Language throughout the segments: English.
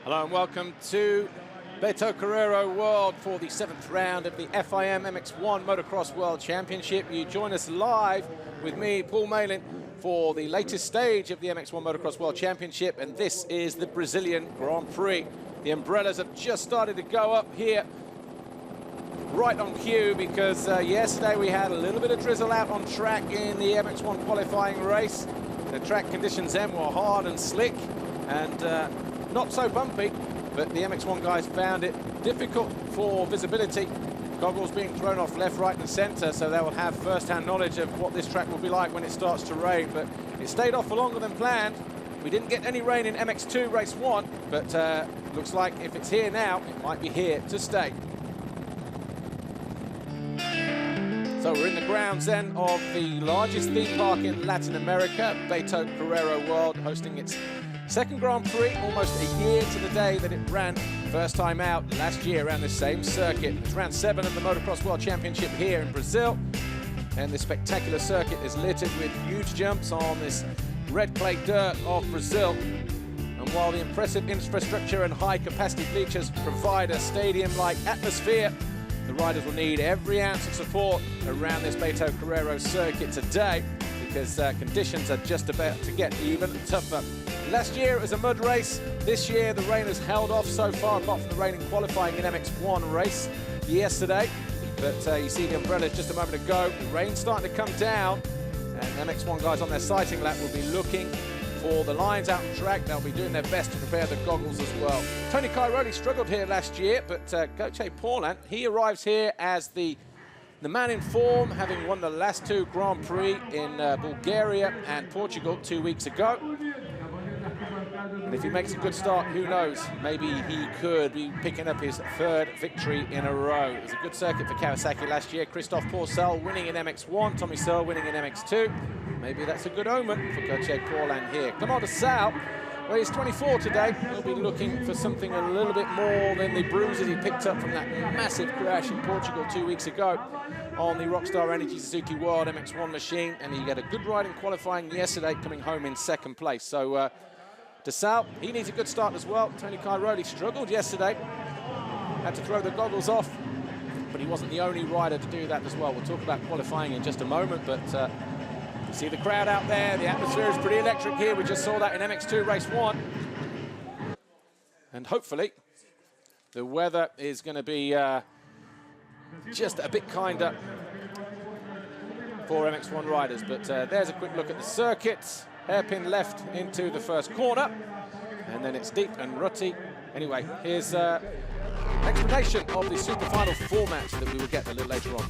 Hello and welcome to Beto Carrero World for the 7th round of the FIM MX1 Motocross World Championship. You join us live with me, Paul Malin, for the latest stage of the MX1 Motocross World Championship, and this is the Brazilian Grand Prix. The umbrellas have just started to go up here, right on cue, because yesterday we had a little bit of drizzle out on track in the MX1 qualifying race. The track conditions then were hard and slick and not so bumpy, but the MX1 guys found it difficult for visibility. Goggles being thrown off left, right and centre, so they will have first-hand knowledge of what this track will be like when it starts to rain. But it stayed off for longer than planned. We didn't get any rain in MX2 race 1, but looks like if it's here now, it might be here to stay. So we're in the grounds then of the largest theme park in Latin America, Beto Carrero World, hosting its second Grand Prix, almost a year to the day that it ran first time out last year around this same circuit. It's round 7 of the Motocross World Championship here in Brazil, and this spectacular circuit is littered with huge jumps on this red clay dirt of Brazil. And while the impressive infrastructure and high capacity bleachers provide a stadium-like atmosphere, the riders will need every ounce of support around this Beto Carrero circuit today, because conditions are just about to get even tougher. Last year it was a mud race. This year the rain has held off so far, apart from the rain in qualifying in MX1 race yesterday. But you see the umbrellas just a moment ago. The rain's starting to come down, and MX1 guys on their sighting lap will be looking for the lines out on track. They'll be doing their best to prepare the goggles as well. Tony Cairoli struggled here last year, but Gauthier Paulin, he arrives here as the man in form, having won the last 2 Grand Prix in Bulgaria and Portugal 2 weeks ago. And if he makes a good start, who knows, maybe he could be picking up his 3rd victory in a row. It was a good circuit for Kawasaki last year. Christophe Pourcel winning in MX1, Tommy Searle winning in MX2. Maybe that's a good omen for Gauthier Paulin here. Clément de Sal, well, he's 24 today. He'll be looking for something a little bit more than the bruises he picked up from that massive crash in Portugal 2 weeks ago on the Rockstar Energy Suzuki World MX1 machine. And he had a good ride in qualifying yesterday, coming home in 2nd place. So de Sal, he needs a good start as well. Tony Cairoli struggled yesterday, had to throw the goggles off, but he wasn't the only rider to do that as well. We'll talk about qualifying in just a moment, but you see the crowd out there. The atmosphere is pretty electric here. We just saw that in MX2 race 1. And hopefully the weather is going to be just a bit kinder for MX1 riders. But there's a quick look at the circuit. Hairpin left into the first corner, and then it's deep and rutty. Anyway, here's an explanation of the super final format that we will get a little later on.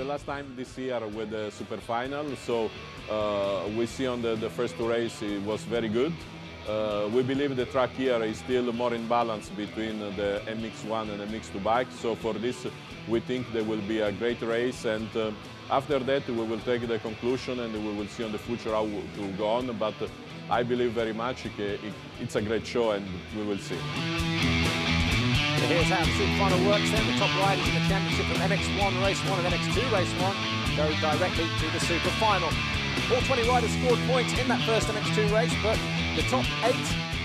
Last time this year with the super final, so we see on the first race it was very good. We believe the track here is still more in balance between the MX1 and MX2 bikes, so for this we think there will be a great race, and after that we will take the conclusion and we will see on the future how to go on, but I believe very much it's a great show and we will see. So here's how the super final works then. The top riders in the championship from MX1 race 1 and MX2 race 1 go directly to the super final. All 20 riders scored points in that first MX2 race, but the top 8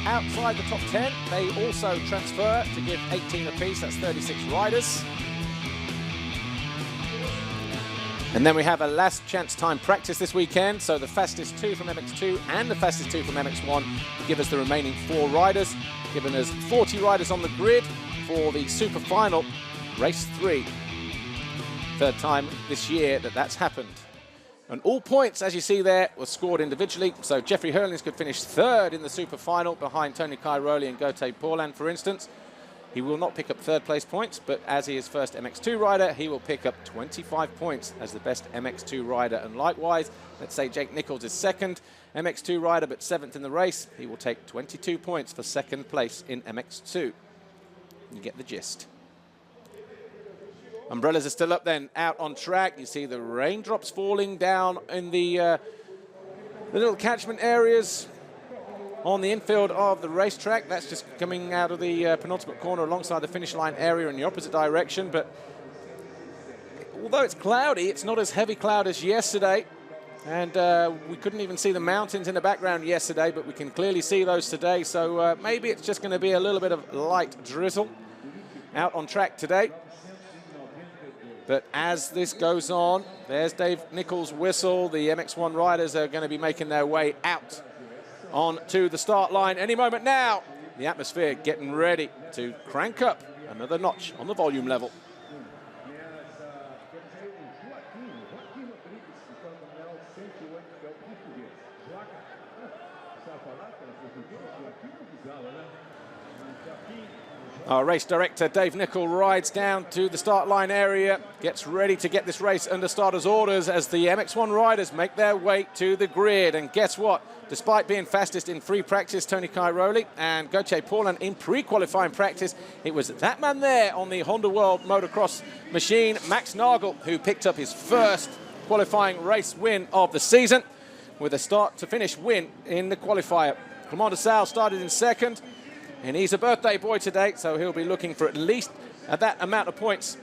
outside the top 10, they also transfer to give 18 apiece. That's 36 riders. And then we have a last chance time practice this weekend. So the fastest 2 from MX2 and the fastest 2 from MX1 give us the remaining 4 riders, giving us 40 riders on the grid for the super final, race 3. 3rd time this year that that's happened. And all points, as you see there, were scored individually. So Jeffrey Hurlings could finish 3rd in the super final behind Tony Cairoli and Gauthier Paulin, for instance. He will not pick up third place points, but as he is first MX2 rider, he will pick up 25 points as the best MX2 rider. And likewise, let's say Jake Nichols is second MX2 rider, but 7th in the race. He will take 22 points for second place in MX2. You get the gist. Umbrellas are still up then, out on track. You see the raindrops falling down in the little catchment areas on the infield of the racetrack. That's just coming out of the penultimate corner alongside the finish line area in the opposite direction. But although it's cloudy, it's not as heavy cloud as yesterday. And we couldn't even see the mountains in the background yesterday, but we can clearly see those today. So maybe it's just going to be a little bit of light drizzle out on track today. But as this goes on, there's Dave Nichols' whistle. The MX1 riders are going to be making their way out onto the start line any moment now. The atmosphere getting ready to crank up another notch on the volume level. Our race director, Dave Nichols, rides down to the start line area, gets ready to get this race under starters' orders as the MX1 riders make their way to the grid. And guess what? Despite being fastest in free practice, Tony Cairoli and Gauthier Paulin in pre-qualifying practice, it was that man there on the Honda World motocross machine, Max Nagel, who picked up his first qualifying race win of the season with a start-to-finish win in the qualifier. Clement de Sal started in second. And he's a birthday boy today, so he'll be looking for at least that amount of points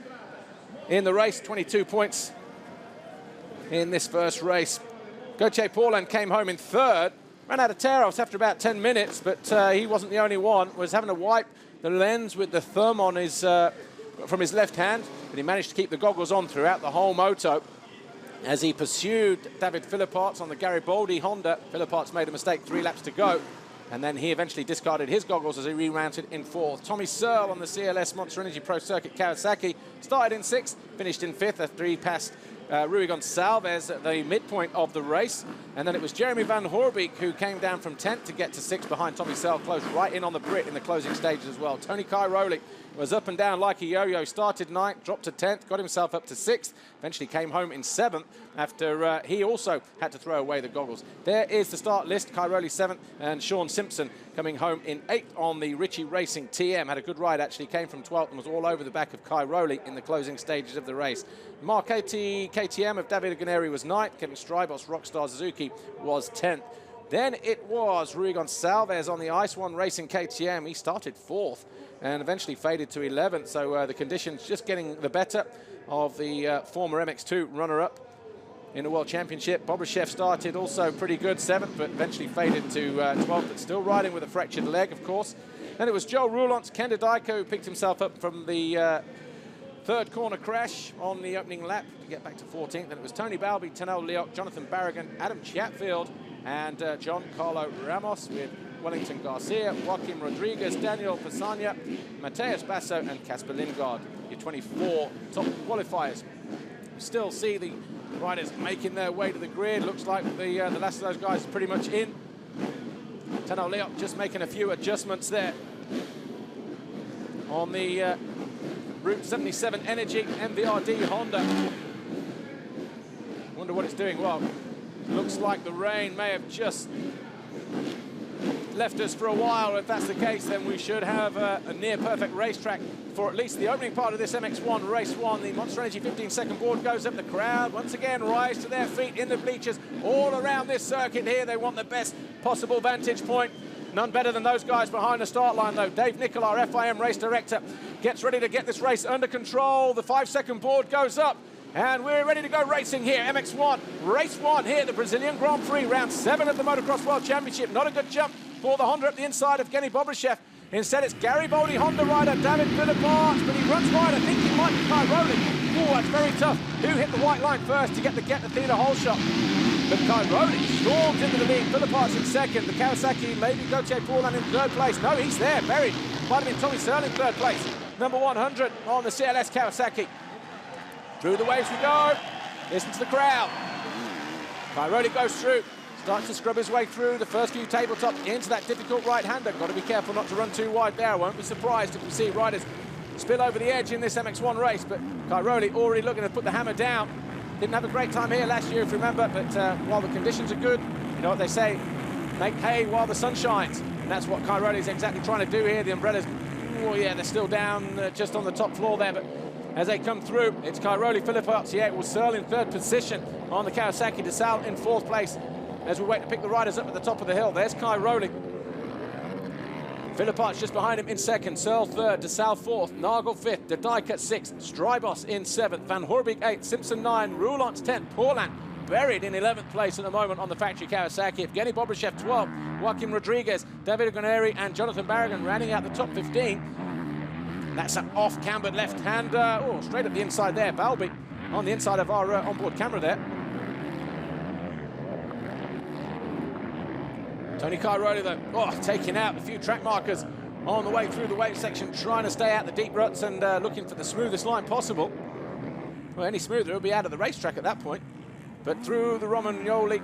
in the race, 22 points in this first race. Gauthier Paulin came home in third, ran out of tear-offs after about 10 minutes, but he wasn't the only one, was having to wipe the lens with the thumb on his, from his left hand, but he managed to keep the goggles on throughout the whole moto as he pursued David Philipparts on the Garibaldi Honda. Philipparts made a mistake 3 laps to go. And then he eventually discarded his goggles as he remounted in 4th. Tommy Searle on the CLS Monster Energy Pro Circuit Kawasaki started in 6th, finished in 5th after he passed Rui Gonçalves at the midpoint of the race. And then it was Jeremy Van Hoorbeek who came down from 10th to get to 6th behind Tommy Searle, closed right in on the Brit in the closing stages as well. Tony Cairoli was up and down like a yo-yo, started 9th, dropped to 10th, got himself up to 6th, eventually came home in 7th after he also had to throw away the goggles. There is the start list, Cairoli 7th and Sean Simpson coming home in 8th on the Ritchie Racing TM. Had a good ride actually, came from 12th and was all over the back of Cairoli in the closing stages of the race. Mark KTM of Davide Ganeri was 9th, Kevin Strybos, Rockstar Suzuki was 10th. Then it was Rui Gonçalves on the Ice One Racing KTM. He started 4th and eventually faded to 11th. So the conditions just getting the better of the former MX2 runner-up in the World Championship. Bobryshev started also pretty good, 7th, but eventually faded to 12th, but still riding with a fractured leg, of course. Then it was Joe Roulant's Kenda Dyko who picked himself up from the third corner crash on the opening lap to get back to 14th. Then it was Tony Balbi, Tanel Leoc, Jonathan Barragan, Adam Chatfield, and John Carlo Ramos with Wellington Garcia, Joaquim Rodriguez, Daniel Pasania, Mateus Basso, and Casper Lindgaard. Your 24 top qualifiers. Still see the riders making their way to the grid. Looks like the last of those guys is pretty much in. Tanel Leoc just making a few adjustments there on the Route 77 Energy MVRD Honda. Wonder what it's doing. Well, looks like the rain may have just left us for a while. If that's the case, then we should have a near-perfect racetrack for at least the opening part of this MX1 Race 1. The Monster Energy 15-second board goes up. The crowd once again rise to their feet in the bleachers all around this circuit here. They want the best possible vantage point. None better than those guys behind the start line, though. Dave Nichols, our FIM race director, gets ready to get this race under control. The 5-second board goes up. And we're ready to go racing here. MX1, race 1 here, the Brazilian Grand Prix, round 7 of the Motocross World Championship. Not a good jump for the Honda up the inside of Genny Bobryshev. Instead, it's Garibaldi Honda rider David Philipparts, but he runs wide. I think he might be Cairoli. Oh, that's very tough. Who hit the white line first to get the theatre hole shot? But Cairoli storms into the lead. Philipparts in second. The Kawasaki, maybe Gauthier Paulin in third place. No, he's there, buried. Might have been Tommy Searle in third place. Number 100 on the CLS Kawasaki. Through the waves we go. Listen to the crowd. Cairoli goes through. Starts to scrub his way through the first few tabletops into that difficult right-hander. Got to be careful not to run too wide there. I won't be surprised if we see riders spill over the edge in this MX1 race, but Cairoli already looking to put the hammer down. Didn't have a great time here last year, if you remember, but while the conditions are good, you know what they say, make hay while the sun shines. And that's what Cairoli is exactly trying to do here. The umbrellas, oh yeah, they're still down just on the top floor there, but as they come through, it's Cairoli, Philippots, yeah, it was Searle in third position on the Kawasaki, DeSalle in fourth place as we wait to pick the riders up at the top of the hill. There's Cairoli. Philippots just behind him in second, Searle third, DeSalle fourth, Nagel fifth, De Dijk sixth, Strybos in seventh, Van Hoorbeek eighth, Simpson 9, Roulant's 10th, Paulin buried in 11th place at the moment on the factory Kawasaki. Evgeny Bobryshev 12, Joaquin Rodriguez, David Guarneri and Jonathan Barragan rounding out the top 15. That's an off-cambered left-hander, oh, straight up the inside there, Balby on the inside of our onboard camera there. Tony Cairoli though, oh, taking out a few track markers on the way through the wave section, trying to stay out the deep ruts and looking for the smoothest line possible. Well, any smoother, it'll be out of the racetrack at that point. But through the Romagnoli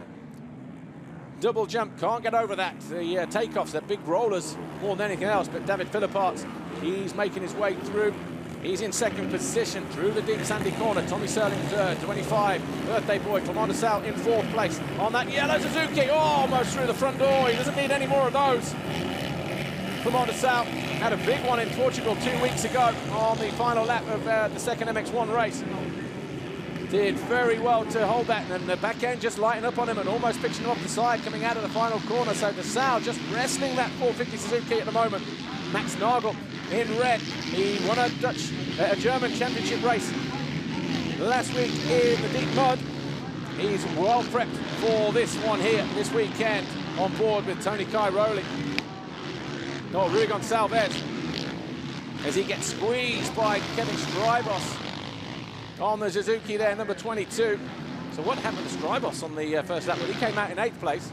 double jump, can't get over that. The takeoffs, they're big rollers more than anything else, but David Philippots, he's making his way through. He's in second position through the deep sandy corner. Tommy Searle in third, 25. Birthday boy Clement DeSalle in fourth place on that yellow Suzuki. Oh, almost through the front door. He doesn't need any more of those. Clement DeSalle had a big one in Portugal 2 weeks ago on the final lap of the second MX1 race. Did very well to hold that, and the back end just lighting up on him and almost pitching him off the side coming out of the final corner. So DeSalle just wrestling that 450 Suzuki at the moment. Max Nagel in red. He won a German championship race last week in the deep mud. He's well prepped for this one here this weekend on board with Tony Cairoli. Oh, Rui Gonçalves as he gets squeezed by Kevin Strybos on the Suzuki there, number 22. So what happened to Strybos on the first lap? Well, he came out in 8th place.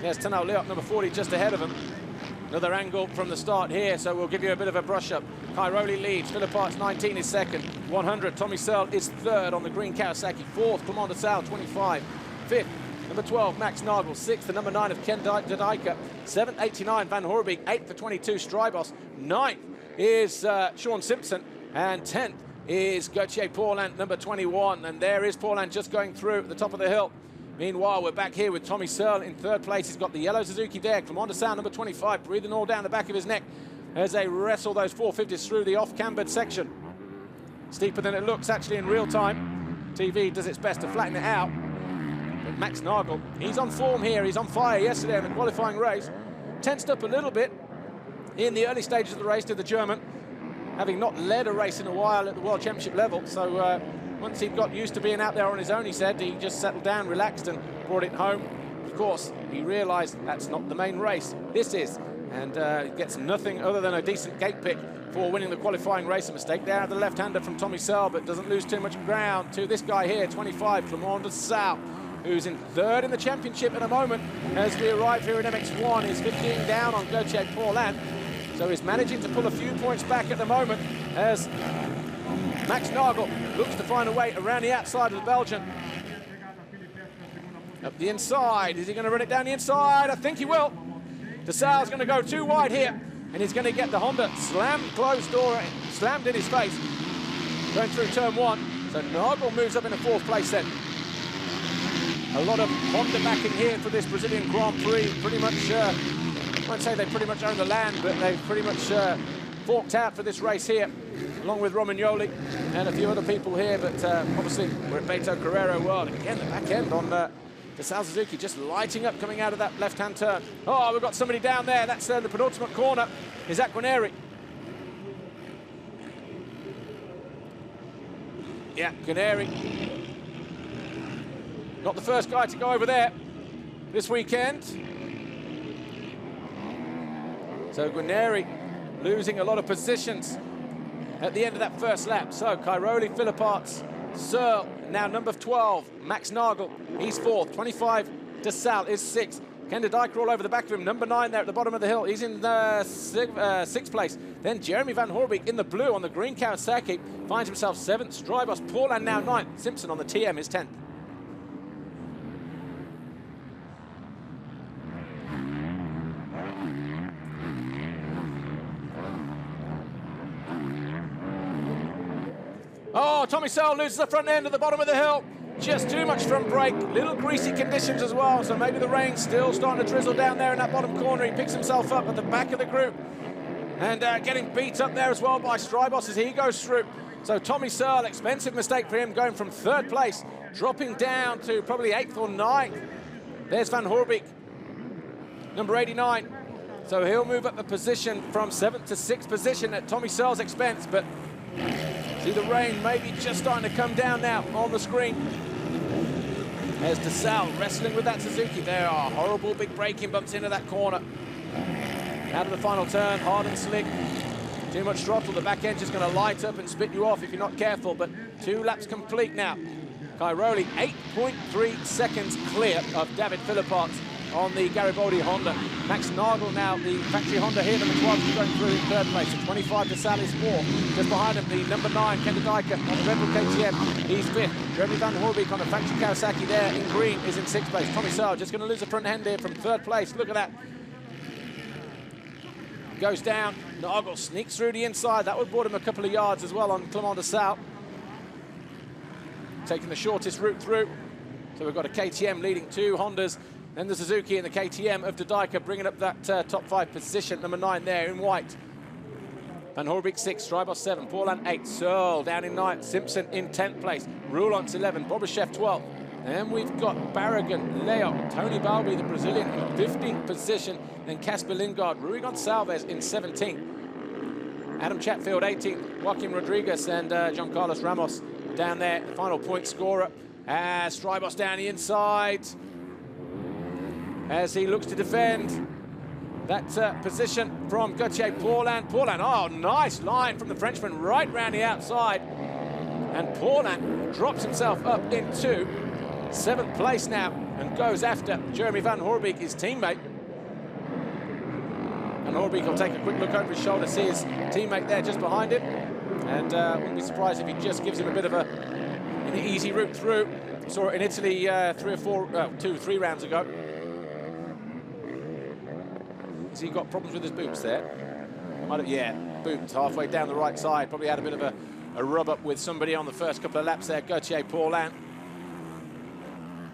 There's Tano Leop, number 40, just ahead of him. Another angle from the start here, so we'll give you a bit of a brush up. Cairoli leads, Philippots 19 is second, 100. Tommy Searle is third on the green Kawasaki, fourth, Clement DeSalle 25, fifth, number 12, Max Nagel, sixth, the number 9 of Ken De Dijk, seventh, 89, Van Hoorbeek, eighth for 22, Strybos, ninth is Sean Simpson, and 10th is Gauthier Paulin, number 21, and there is Paulin just going through at the top of the hill. Meanwhile, we're back here with Tommy Searle in third place. He's got the yellow Suzuki there. Clement DeSalle, number 25, breathing all down the back of his neck as they wrestle those 450s through the off-cambered section. Steeper than it looks, actually, in real time. TV does its best to flatten it out. But Max Nagel, he's on form here. He's on fire yesterday in the qualifying race. Tensed up a little bit in the early stages of the race to the German, having not led a race in a while at the World Championship level. So once he'd got used to being out there on his own, he said, he just settled down, relaxed, and brought it home. Of course, he realised that's not the main race. This is, and gets nothing other than a decent gate pick for winning the qualifying race. A mistake there at the left-hander from Tommy Searle, but doesn't lose too much ground to this guy here, 25, Clement DeSalle, who's in third in the championship at the moment as we arrive here in MX1. He's 15 down on Gauthier Paulin. So he's managing to pull a few points back at the moment as Max Nagel looks to find a way around the outside of the Belgian. Up the inside, is he going to run it down the inside? I think he will. DeSalle's going to go too wide here, and he's going to get the Honda slammed closed door, slammed in his face, going through turn one. So Nagel moves up in the fourth place then. A lot of Honda backing here for this Brazilian Grand Prix. Pretty much, I won't say they pretty much own the land, but they've pretty much forked out for this race here, along with Romagnoli and a few other people here. But obviously, we're at Beto Carrero World. Again, the back end on DeSalle Suzuki just lighting up coming out of that left-hand turn. Oh, we've got somebody down there. That's the penultimate corner. Is that Guarneri? Yeah, Guarneri. Not the first guy to go over there this weekend. So Guarneri losing a lot of positions at the end of that first lap. So Cairoli, Philippots, Searle, now number 12, Max Nagel, he's fourth, 25, DeSalle is sixth. Ken De Dijk all over the back of him, number 9 there at the bottom of the hill, he's in sixth place. Then Jeremy Van Hoorbeek in the blue on the green Kawasaki finds himself 7th, Strybos, Paulin now 9th, Simpson on the TM is 10th. Tommy Searle loses the front end at the bottom of the hill. Just too much front brake, little greasy conditions as well, so maybe the rain's still starting to drizzle down there in that bottom corner. He picks himself up at the back of the group and getting beat up there as well by Strybos as he goes through. So Tommy Searle, expensive mistake for him, going from 3rd place, dropping down to probably 8th or 9th. There's Van Hoorbeek, number 89. So he'll move up the position from 7th to 6th position at Tommy Searle's expense, but see the rain maybe just starting to come down now on the screen. There's DeSalle wrestling with that Suzuki. There are horrible big braking bumps into that corner. Out of the final turn, hard and slick. Too much throttle, the back end just going to light up and spit you off if you're not careful, but 2 laps complete now. Cairoli 8.3 seconds clear of David Philippart on the Garibaldi Honda. Max Nagel now, the factory Honda here, number 12, is going through in 3rd place. At 25 to Sally's 4th. Just behind him, the number 9, Kenda Dyker on the Red Bull KTM. He's 5th. Jeremy Van Hoorbeek on the factory Kawasaki there in green is in 6th place. Tommy Searle just going to lose the front end here from 3rd place. Look at that. Goes down. Nagel sneaks through the inside. That would have brought him a couple of yards as well on Clement de Sal. Taking the shortest route through. So we've got a KTM leading 2 Hondas. Then the Suzuki and the KTM of De Dyker bringing up that top 5 position. Number 9 there in white. Van Hoorbeek 6, Strybos 7, Paulin 8, Searle down in 9th, Simpson in 10th place, Roulant's 11, Bobryshev 12. And we've got Barragan, Leo, Tony Balbi, the Brazilian, in 15th position. Then Casper Lindgaard, Rui Gonçalves in 17th. Adam Chatfield 18th, Joaquim Rodriguez and John Carlos Ramos down there, final point scorer. Strybos down the inside as he looks to defend that position from Gauthier Paulin. Paulin, oh, nice line from the Frenchman right round the outside. And Paulin drops himself up into 7th place now and goes after Jeremy Van Hoorbeek, his teammate. Van Hoorbeek will take a quick look over his shoulder, see his teammate there just behind him. And wouldn't be surprised if he just gives him a bit of an easy route through. Saw it in Italy 2-3 rounds ago. Has he got problems with his boots there? Yeah, boots halfway down the right side. Probably had a bit of a rub up with somebody on the first couple of laps there. Gauthier Paulin.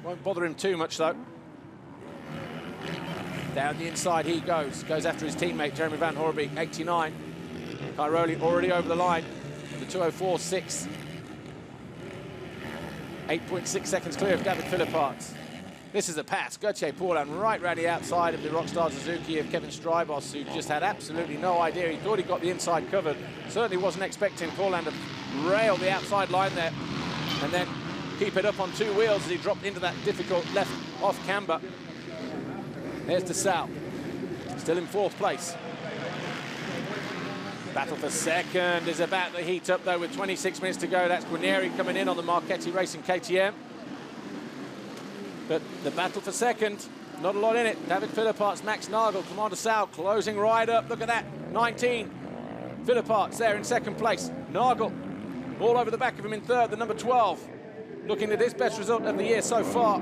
Won't bother him too much though. Down the inside he goes. Goes after his teammate, Jeremy Van Hoorbeek, 89. Cairoli already over the line. The 2:04.6. 8.6 seconds clear of David Philippart. This is a pass. Gauthier Paulin right round the outside of the Rockstar Suzuki of Kevin Strybos, who just had absolutely no idea. He thought he got the inside covered. Certainly wasn't expecting Paulin to rail the outside line there and then keep it up on 2 wheels as he dropped into that difficult left off camber. There's DeSalle, still in 4th place. Battle for 2nd is about to heat up though with 26 minutes to go. That's Guarnieri coming in on the Marchetti Racing KTM. But the battle for 2nd, not a lot in it. David Philippart's, Max Nagel, Clement de Sal closing right up. Look at that, 19. Philippart's there in 2nd place. Nagel all over the back of him in 3rd, the number 12. Looking at his best result of the year so far.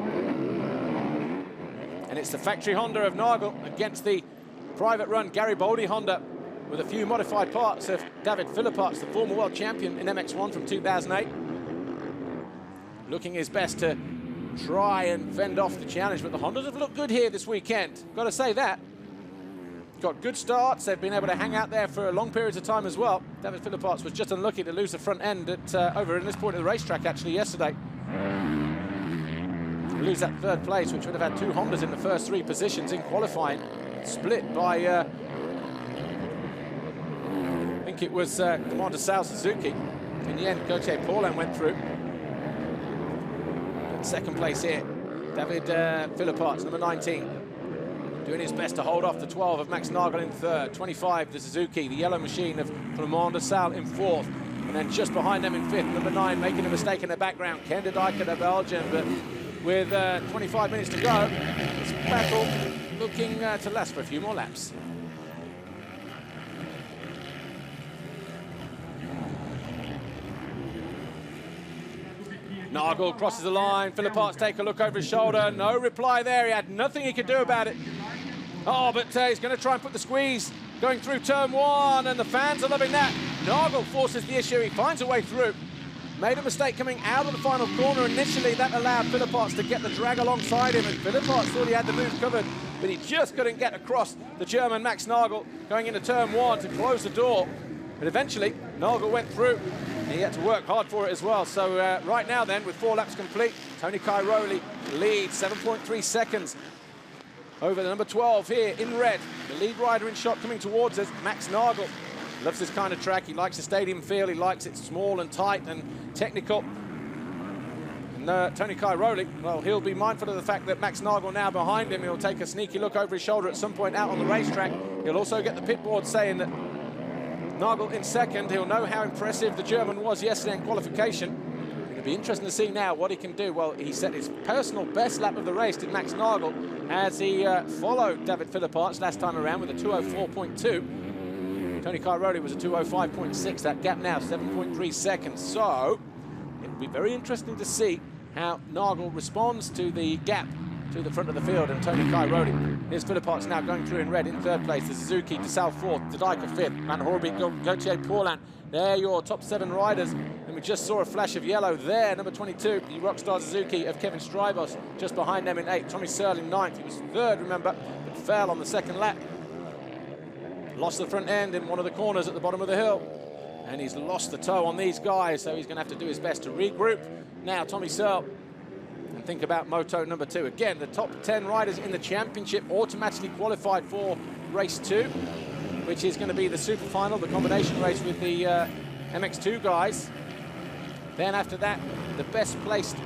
And it's the factory Honda of Nagel against the private run Garibaldi Honda with a few modified parts of David Philippart's, the former world champion in MX1 from 2008. Looking his best to try and fend off the challenge, but the Hondas have looked good here this weekend. Got to say that. Got good starts. They've been able to hang out there for long periods of time as well. David Philippart's was just unlucky to lose the front end at over in this point of the racetrack actually yesterday. Lose that 3rd place, which would have had 2 Hondas in the first 3 positions in qualifying. Split by, I think it was Clement de Sal Suzuki. In the end, Gauthier Paulin went through. 2nd place here, David Philippart's, number 19. Doing his best to hold off the 12 of Max Nagel in 3rd. 25, the Suzuki, the yellow machine of Clement de Sal in 4th. And then just behind them in 5th, number 9, making a mistake in the background. Kenda Dyker, the Belgian, but with 25 minutes to go, this battle looking to last for a few more laps. Nagel crosses the line. Philippart's take a look over his shoulder. No reply there. He had nothing he could do about it. Oh, but he's going to try and put the squeeze going through turn 1, and the fans are loving that. Nagel forces the issue. He finds a way through. made a mistake coming out of the final corner. Initially, that allowed Philippots to get the drag alongside him, and Philippots thought he had the move covered, but he just couldn't get across the German Max Nagel going into turn 1 to close the door. But eventually, Nagel went through. He had to work hard for it as well. So right now then, with 4 laps complete, Tony Cairoli leads 7.3 seconds over the number 12 here in red. The lead rider in shot coming towards us, Max Nagel. Loves this kind of track. He likes the stadium feel. He likes it small and tight and technical. And Tony Cairoli, well, he'll be mindful of the fact that Max Nagel now behind him. He'll take a sneaky look over his shoulder at some point out on the racetrack. He'll also get the pit board saying that Nagel in second. He'll know how impressive the German was yesterday in qualification. It'll be interesting to see now what he can do. Well, he set his personal best lap of the race, did Max Nagel, as he followed David Philippots last time around with a 2:04.2. Tony Cairoli was a 2:05.6. That gap now 7.3 seconds. So it'll be very interesting to see how Nagel responds to the gap to the front of the field, and Tony Cairoli. Here's Philippots now going through in red in third place. The Suzuki, DeSalle fourth, Didika fifth, Van Hoorbeek, Gauthier Paulin. They're your top 7 riders. And we just saw a flash of yellow there. Number 22, the Rockstar Suzuki of Kevin Strybos, just behind them in 8th. Tommy Searle in 9th. He was 3rd, remember, but fell on the 2nd lap. Lost the front end in one of the corners at the bottom of the hill. And he's lost the toe on these guys, so he's going to have to do his best to regroup. Now, Tommy Searle. And think about Moto number 2. Again, the top 10 riders in the championship automatically qualified for race 2, which is going to be the super final, the combination race with the MX2 guys. Then after that, the best placed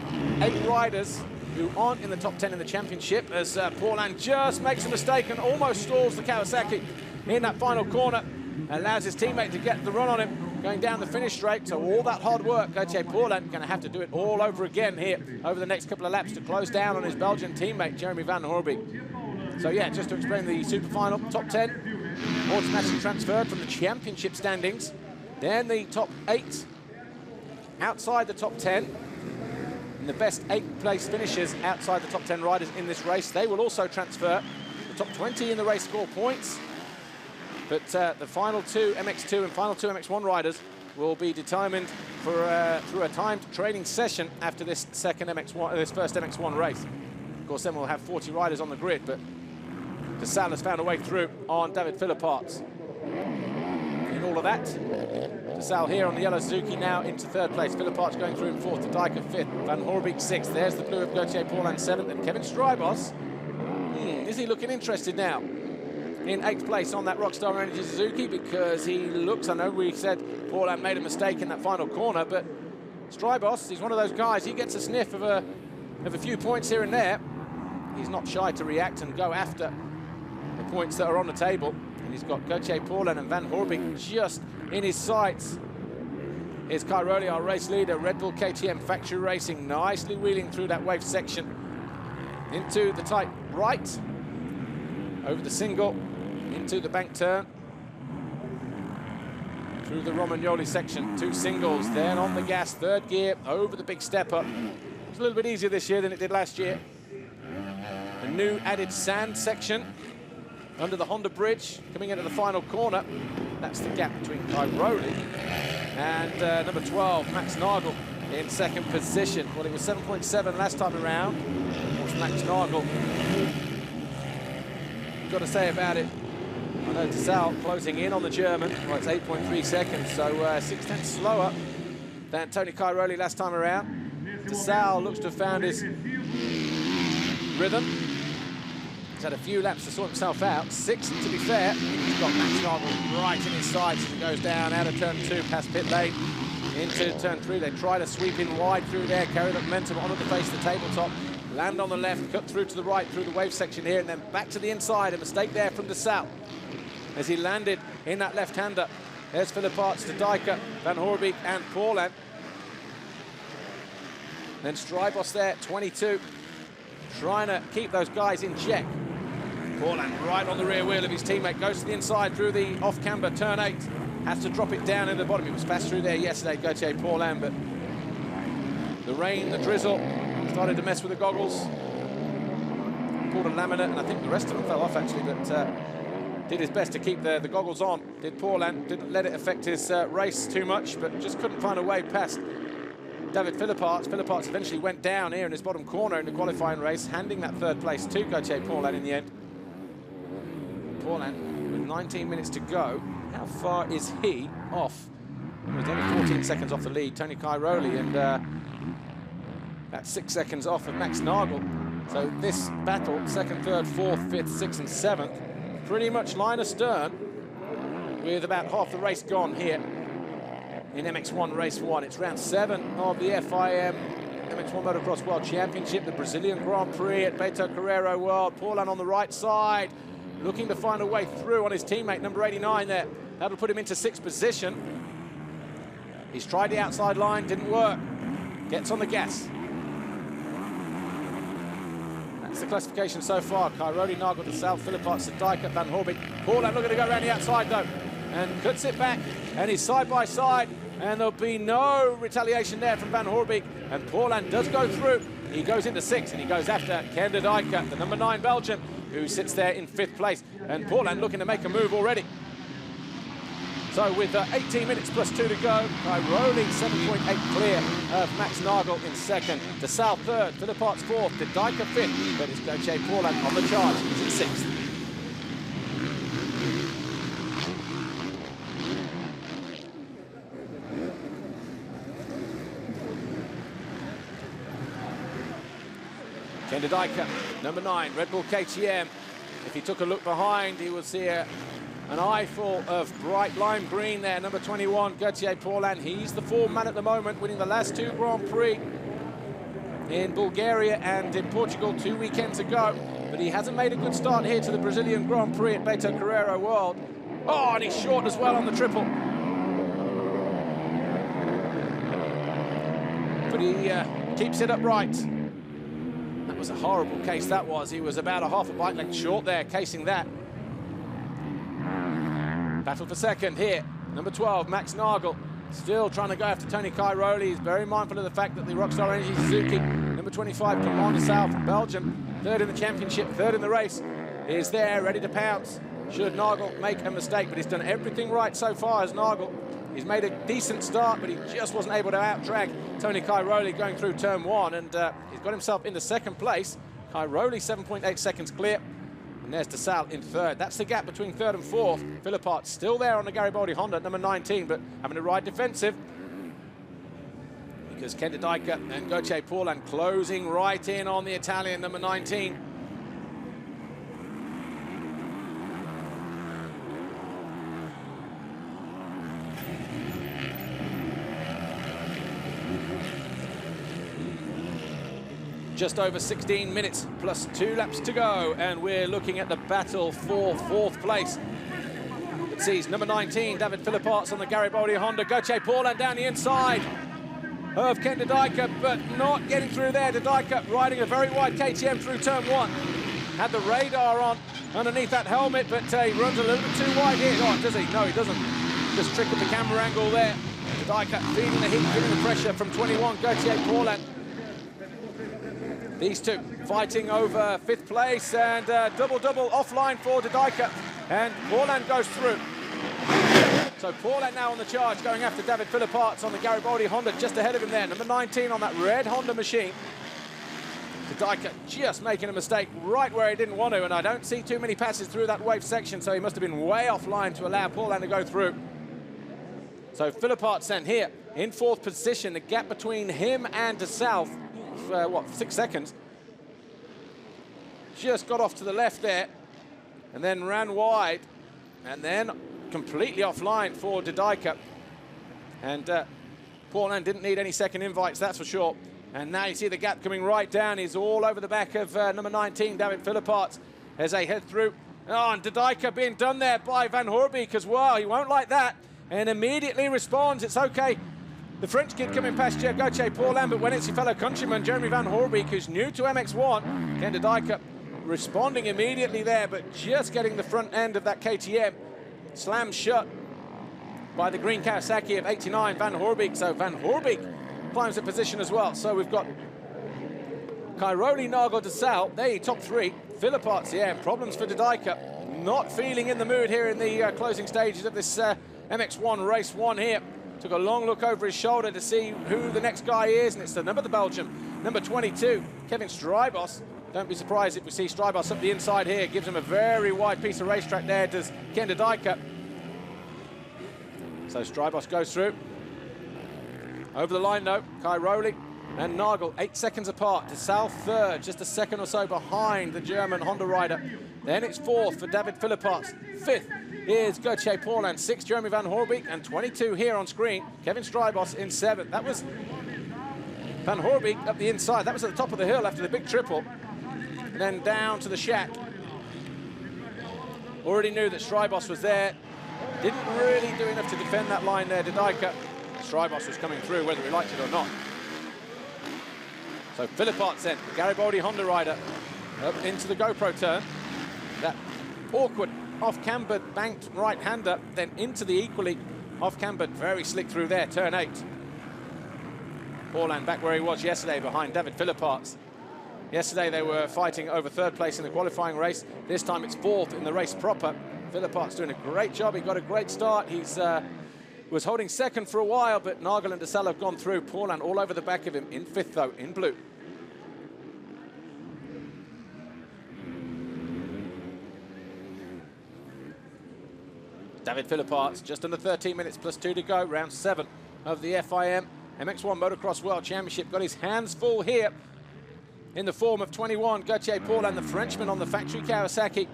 8 riders who aren't in the top 10 in the championship, as Paulin just makes a mistake and almost stalls the Kawasaki in that final corner, allows his teammate to get the run on him going down the finish straight. So all that hard work, Gauthier Paulin going to have to do it all over again here over the next couple of laps to close down on his Belgian teammate, Jeremy Van Hoorbeek. So yeah, just to explain the super final, top 10 automatically transferred from the championship standings. Then the top 8 outside the top 10. And the best 8 place finishers outside the top 10 riders in this race, they will also transfer. The top 20 in the race score points. But the final 2 MX2 and final 2 MX1 riders will be determined for through a timed training session after this second MX1, this first MX1 race. Of course, then we'll have 40 riders on the grid, but DeSalle has found a way through on David Philippots. In all of that, DeSalle here on the yellow Suzuki now into 3rd place. Philippots going through in 4th, Didika 5th, Van Hoorbeek 6th. There's the blue of Gauthier Paulin 7th, and Kevin Strybos. Is he looking interested now? In 8th place on that Rockstar Energy Suzuki, because he looks, I know we said Paulin made a mistake in that final corner, but Strybos, he's one of those guys, he gets a sniff of a few points here and there. He's not shy to react and go after the points that are on the table. And he's got Gauthier Paulin and Van Hoorbeek just in his sights. Here's Cairoli, our race leader, Red Bull KTM Factory Racing, nicely wheeling through that wave section into the tight right, over the single, into the bank turn, through the Romagnoli section, 2 singles, then on the gas, 3rd gear, over the big step up. It's a little bit easier this year than it did last year. A new added sand section under the Honda bridge, coming into the final corner. That's the gap between Cairoli and number 12, Max Nagel, in 2nd position. Well, it was 7.7 last time around. What's Max Nagel got to say about it? I know DeSalle closing in on the German. Well, it's 8.3 seconds, so 6/10 slower than Tony Cairoli last time around. DeSalle looks to have found his rhythm. He's had a few laps to sort himself out. 6th, to be fair. He's got Max Nagel right in his sights as he goes down out of turn 2 past pit lane into turn 3. They try to sweep in wide through there, carry the momentum onto the face of the tabletop. Land on the left, cut through to the right through the wave section here, and then back to the inside. A mistake there from DeSalle as he landed in that left-hander. There's Philippots, Didika, Van Hoorbeek, and Paulin. Then Strybos there, 22, trying to keep those guys in check. Paulin right on the rear wheel of his teammate, goes to the inside through the off-camber, turn 8. Has to drop it down in the bottom. He was fast through there yesterday, Gauthier Paulin, but the rain, the drizzle, started to mess with the goggles. Pulled a laminate, and I think the rest of them fell off actually, but did his best to keep the goggles on. Did Paulin, didn't let it affect his race too much, but just couldn't find a way past David Philipparts. Philipparts eventually went down here in his bottom corner in the qualifying race, handing that third place to Gauthier Paulin in the end. Paulin with 19 minutes to go. How far is he off? He's only 14 seconds off the lead, Tony Cairoli, and that's 6 seconds off of Max Nagel. So this battle, second, third, fourth, fifth, sixth, and seventh, pretty much line astern, with about half the race gone here in MX1 Race 1. It's round 7 of the FIM MX1 Motocross World Championship, the Brazilian Grand Prix at Beto Carreiro World. Paulin on the right side, looking to find a way through on his teammate, number 89 there. That'll put him into 6th position. He's tried the outside line, didn't work. Gets on the gas. That's the classification so far. Cairoli, Nagel, DeSalle, Philipparts, Dijkert, Van Horbeke. Paulin looking to go around the outside though, and cuts it back, and he's side by side, and there'll be no retaliation there from Van Horbeke, and Paulin does go through. He goes into 6th, and he goes after Ken de Dijkert, the number 9 Belgian, who sits there in 5th place, and Paulin looking to make a move already. So with 18 minutes plus 2 to go, Cairoli 7.8 clear of Max Nagel in 2nd, DeSalle 3rd, Philipparts 4th, de Dijkert 5th, but it's Gauthier Paulin on the charge. He's in 6th. Ken de Dijkert, number 9, Red Bull KTM. If he took a look behind, he would see an eyeful of bright lime green there, number 21, Gauthier Paulin. He's the form man at the moment, winning the last 2 Grand Prix in Bulgaria and in Portugal 2 weekends ago. But he hasn't made a good start here to the Brazilian Grand Prix at Beto Carreiro World. Oh, and he's short as well on the triple. But he keeps it upright. That was a horrible case, that was. He was about a half a bike length short there, casing that. Battle for 2nd here, number 12, Max Nagel. Still trying to go after Tony Cairoli. He's very mindful of the fact that the Rockstar Energy Suzuki, number 25, Commander South from Belgium, 3rd in the championship, 3rd in the race, is there, ready to pounce. Should Nagel make a mistake, but he's done everything right so far as Nagel. He's made a decent start, but he just wasn't able to out-drag Tony Cairoli going through turn 1, and he's got himself into 2nd place. Cairoli 7.8 seconds clear. And there's DeSalle in 3rd. That's the gap between 3rd and 4th. Philipparts still there on the Garibaldi Honda, number 19, but having to ride defensive. Because Ken de Dijkert and Gauthier Paulin closing right in on the Italian, number 19. Just over 16 minutes plus 2 laps to go, and we're looking at the battle for 4th place. It sees number 19, David Philipparts on the Garibaldi Honda. Gauthier Paulin down the inside of Ken de Dijkert, but not getting through there. De Dijkert riding a very wide KTM through turn 1. Had the radar on underneath that helmet, but he runs a little bit too wide here. Oh, does he? No, he doesn't. Just trick of the camera angle there. De Dijkert feeling the heat, feeling the pressure from 21, Gauthier Paulin. These two fighting over 5th place, and double-double offline for de Dijkert, and Paulin goes through. So Paulin now on the charge, going after David Philipparts on the Garibaldi Honda, just ahead of him there, number 19 on that red Honda machine. De Dijkert just making a mistake right where he didn't want to, and I don't see too many passes through that wave section, so he must have been way offline to allow Paulin to go through. So Philipparts then here in 4th position, the gap between him and DeSalle, what, 6 seconds. Just got off to the left there, and then ran wide, and then completely offline for de Dijkert. And Paulin didn't need any second invites, that's for sure. And now you see the gap coming right down. He's all over the back of number 19, David Philipparts, as they head through. Oh, and de Dijkert being done there by Van Horbeke as well. He won't like that, and immediately responds. It's okay. The French kid coming past here, Gauthier Paulin, but when it's your fellow countryman, Jeremy Van Horbeke, who's new to MX1, Ken de Dijkert responding immediately there, but just getting the front end of that KTM slammed shut by the green Kawasaki of 89, Van Horbeke. So Van Horbeke climbs the position as well. So we've got Cairoli, Nagel, DeSalle, they top 3. Philipparts, yeah, problems for de Dijkert. Not feeling in the mood here in the closing stages of this MX1 Race 1 here. Took a long look over his shoulder to see who the next guy is, and it's the Belgium, number 22, Kevin Strybos. Don't be surprised if we see Strybos up the inside here. Gives him a very wide piece of racetrack there, does Ken de Dijker. So Strybos goes through. Over the line, though, Kai Rowley and Nagel, 8 seconds apart. De Salle third, just a second or so behind the German Honda rider. Then it's fourth for David Philipparts. Fifth is Gauthier Paulin. Sixth, Jeremy Van Hoorbeek. And 22 here on screen, Kevin Strybos in seventh. That was Van Hoorbeek up the inside. That was at the top of the hill after the big triple. And then down to the shack. Already knew that Strybos was there. Didn't really do enough to defend that line there, de Dijker. Strybos was coming through, whether he liked it or not. So Philipparts then, the Garibaldi Honda rider, up into the GoPro turn. That awkward off-cambered banked right-hander, then into the equally off-cambered, very slick through there, turn 8. Paulin back where he was yesterday behind David Philipparts. Yesterday they were fighting over third place in the qualifying race. This time it's fourth in the race proper. Philipparts doing a great job. He got a great start. He's was holding second for a while, but Nagel and de Salle have gone through. Paulin all over the back of him, in fifth though, in blue. David Philipparts, just under 13 minutes plus 2 to go, round 7 of the FIM MX1 Motocross World Championship. Got his hands full here in the form of 21, Gauthier Paulin, the Frenchman on the factory Kawasaki.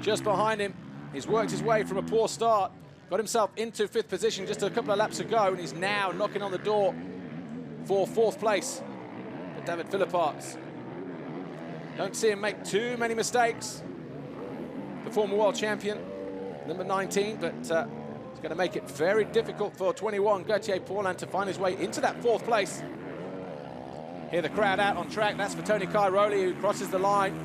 Just behind him, he's worked his way from a poor start, got himself into 5th position just a couple of laps ago, and he's now knocking on the door for 4th place. But David Philipparts, don't see him make too many mistakes. The former world champion, number 19, but it's going to make it very difficult for 21, Gauthier Paulin, to find his way into that 4th place. Hear the crowd out on track. That's for Tony Kai Rowley, who crosses the line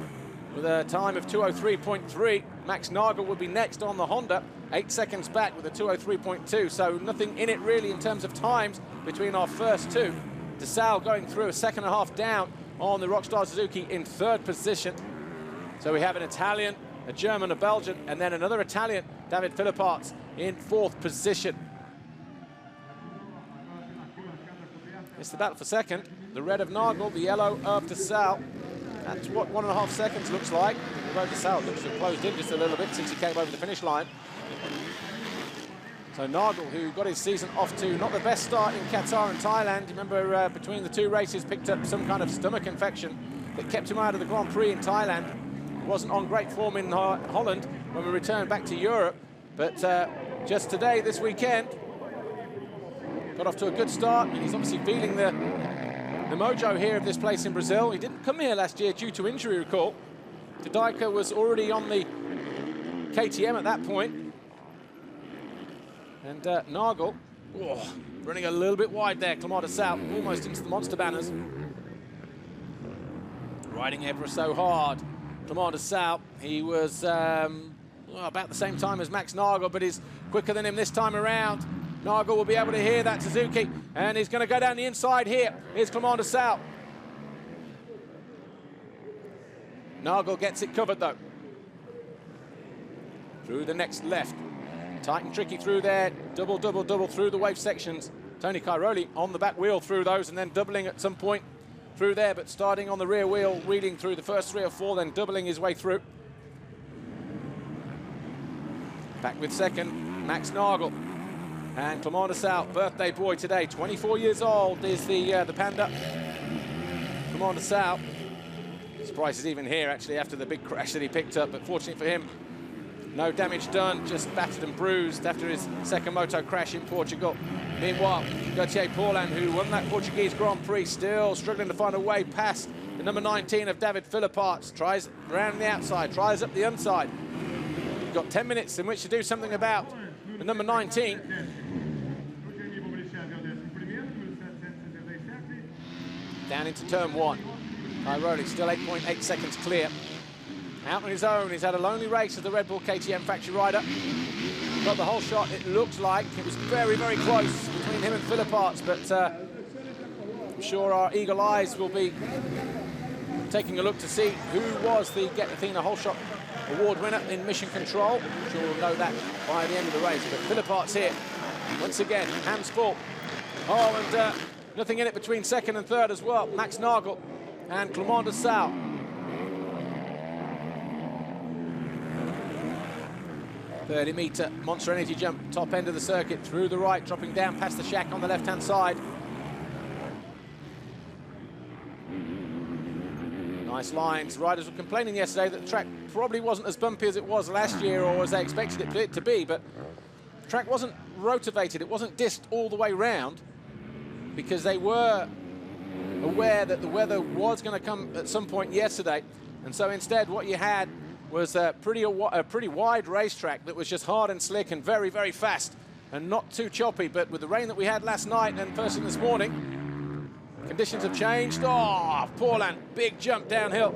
with a time of 2:03.3. Max Nagel will be next on the Honda, 8 seconds back with a 2:03.2. So nothing in it really in terms of times between our first two. De Salle going through a second and a half down on the Rockstar Suzuki in 3rd position. So we have an Italian, a German, a Belgian, and then another Italian, David Philipparts, in 4th position. It's the battle for second. The red of Nagel, the yellow of de Salle. That's what 1.5 seconds looks like. Although de Salle looks to have closed in just a little bit since he came over the finish line. So Nagel, who got his season off to not the best start in Qatar and Thailand. Remember, between the 2 races, picked up some kind of stomach infection that kept him out of the Grand Prix in Thailand. Wasn't on great form in Holland when we returned back to Europe. But just today, this weekend, got off to a good start, and he's obviously feeling the mojo here of this place in Brazil. He didn't come here last year due to injury, recall. De Dijker was already on the KTM at that point. And Nagel, running a little bit wide there, Clément de Salle, almost into the monster banners. Riding ever so hard. Clément de Salle, he was about the same time as Max Nagel, but he's quicker than him this time around. Nagel will be able to hear that Suzuki, and he's going to go down the inside here. Here's Clément de Salle. Nagel gets it covered, though. Through the next left. Tight and tricky through there. Double, double, double through the wave sections. Tony Kai Rowley on the back wheel through those, and then doubling at some point through there, but starting on the rear wheel, wheeling through the first 3 or 4, then doubling his way through. Back with second, Max Nagel. And Clément de Salle, birthday boy today, 24 years old is the Panda. Clément de Salle. Surprised he's even here, actually, after the big crash that he picked up, but fortunately for him, no damage done, just battered and bruised after his second moto crash in Portugal. Meanwhile, Gauthier Paulin, who won that Portuguese Grand Prix, still struggling to find a way past the number 19 of David Philipparts. Tries around the outside, tries up the inside. He's got 10 minutes in which to do something about the number 19. Down into turn 1. Kai Rowley still 8.8 seconds clear. Out on his own, he's had a lonely race as the Red Bull KTM factory rider. Got the whole shot, it looked like. It was very, very close between him and Philipparts, but I'm sure our eagle eyes will be taking a look to see who was the Get Athena Whole Shot Award winner in Mission Control. I'm sure we'll know that by the end of the race, but Philipparts here Once again, hands full. Oh, and nothing in it between second and third as well. Max Nagel and Clement de Sal. .30-meter Monster Energy jump, top end of the circuit, through the right, dropping down past the shack on the left-hand side. Nice lines. Riders were complaining yesterday that the track probably wasn't as bumpy as it was last year or as they expected it to be, but the track wasn't rotivated, it wasn't disked all the way round, because they were aware that the weather was going to come at some point yesterday. And so instead what you had was a pretty wide racetrack that was just hard and slick and very, very fast and not too choppy. But with the rain that we had last night and first thing this morning, conditions have changed. Oh, Paulin, big jump downhill.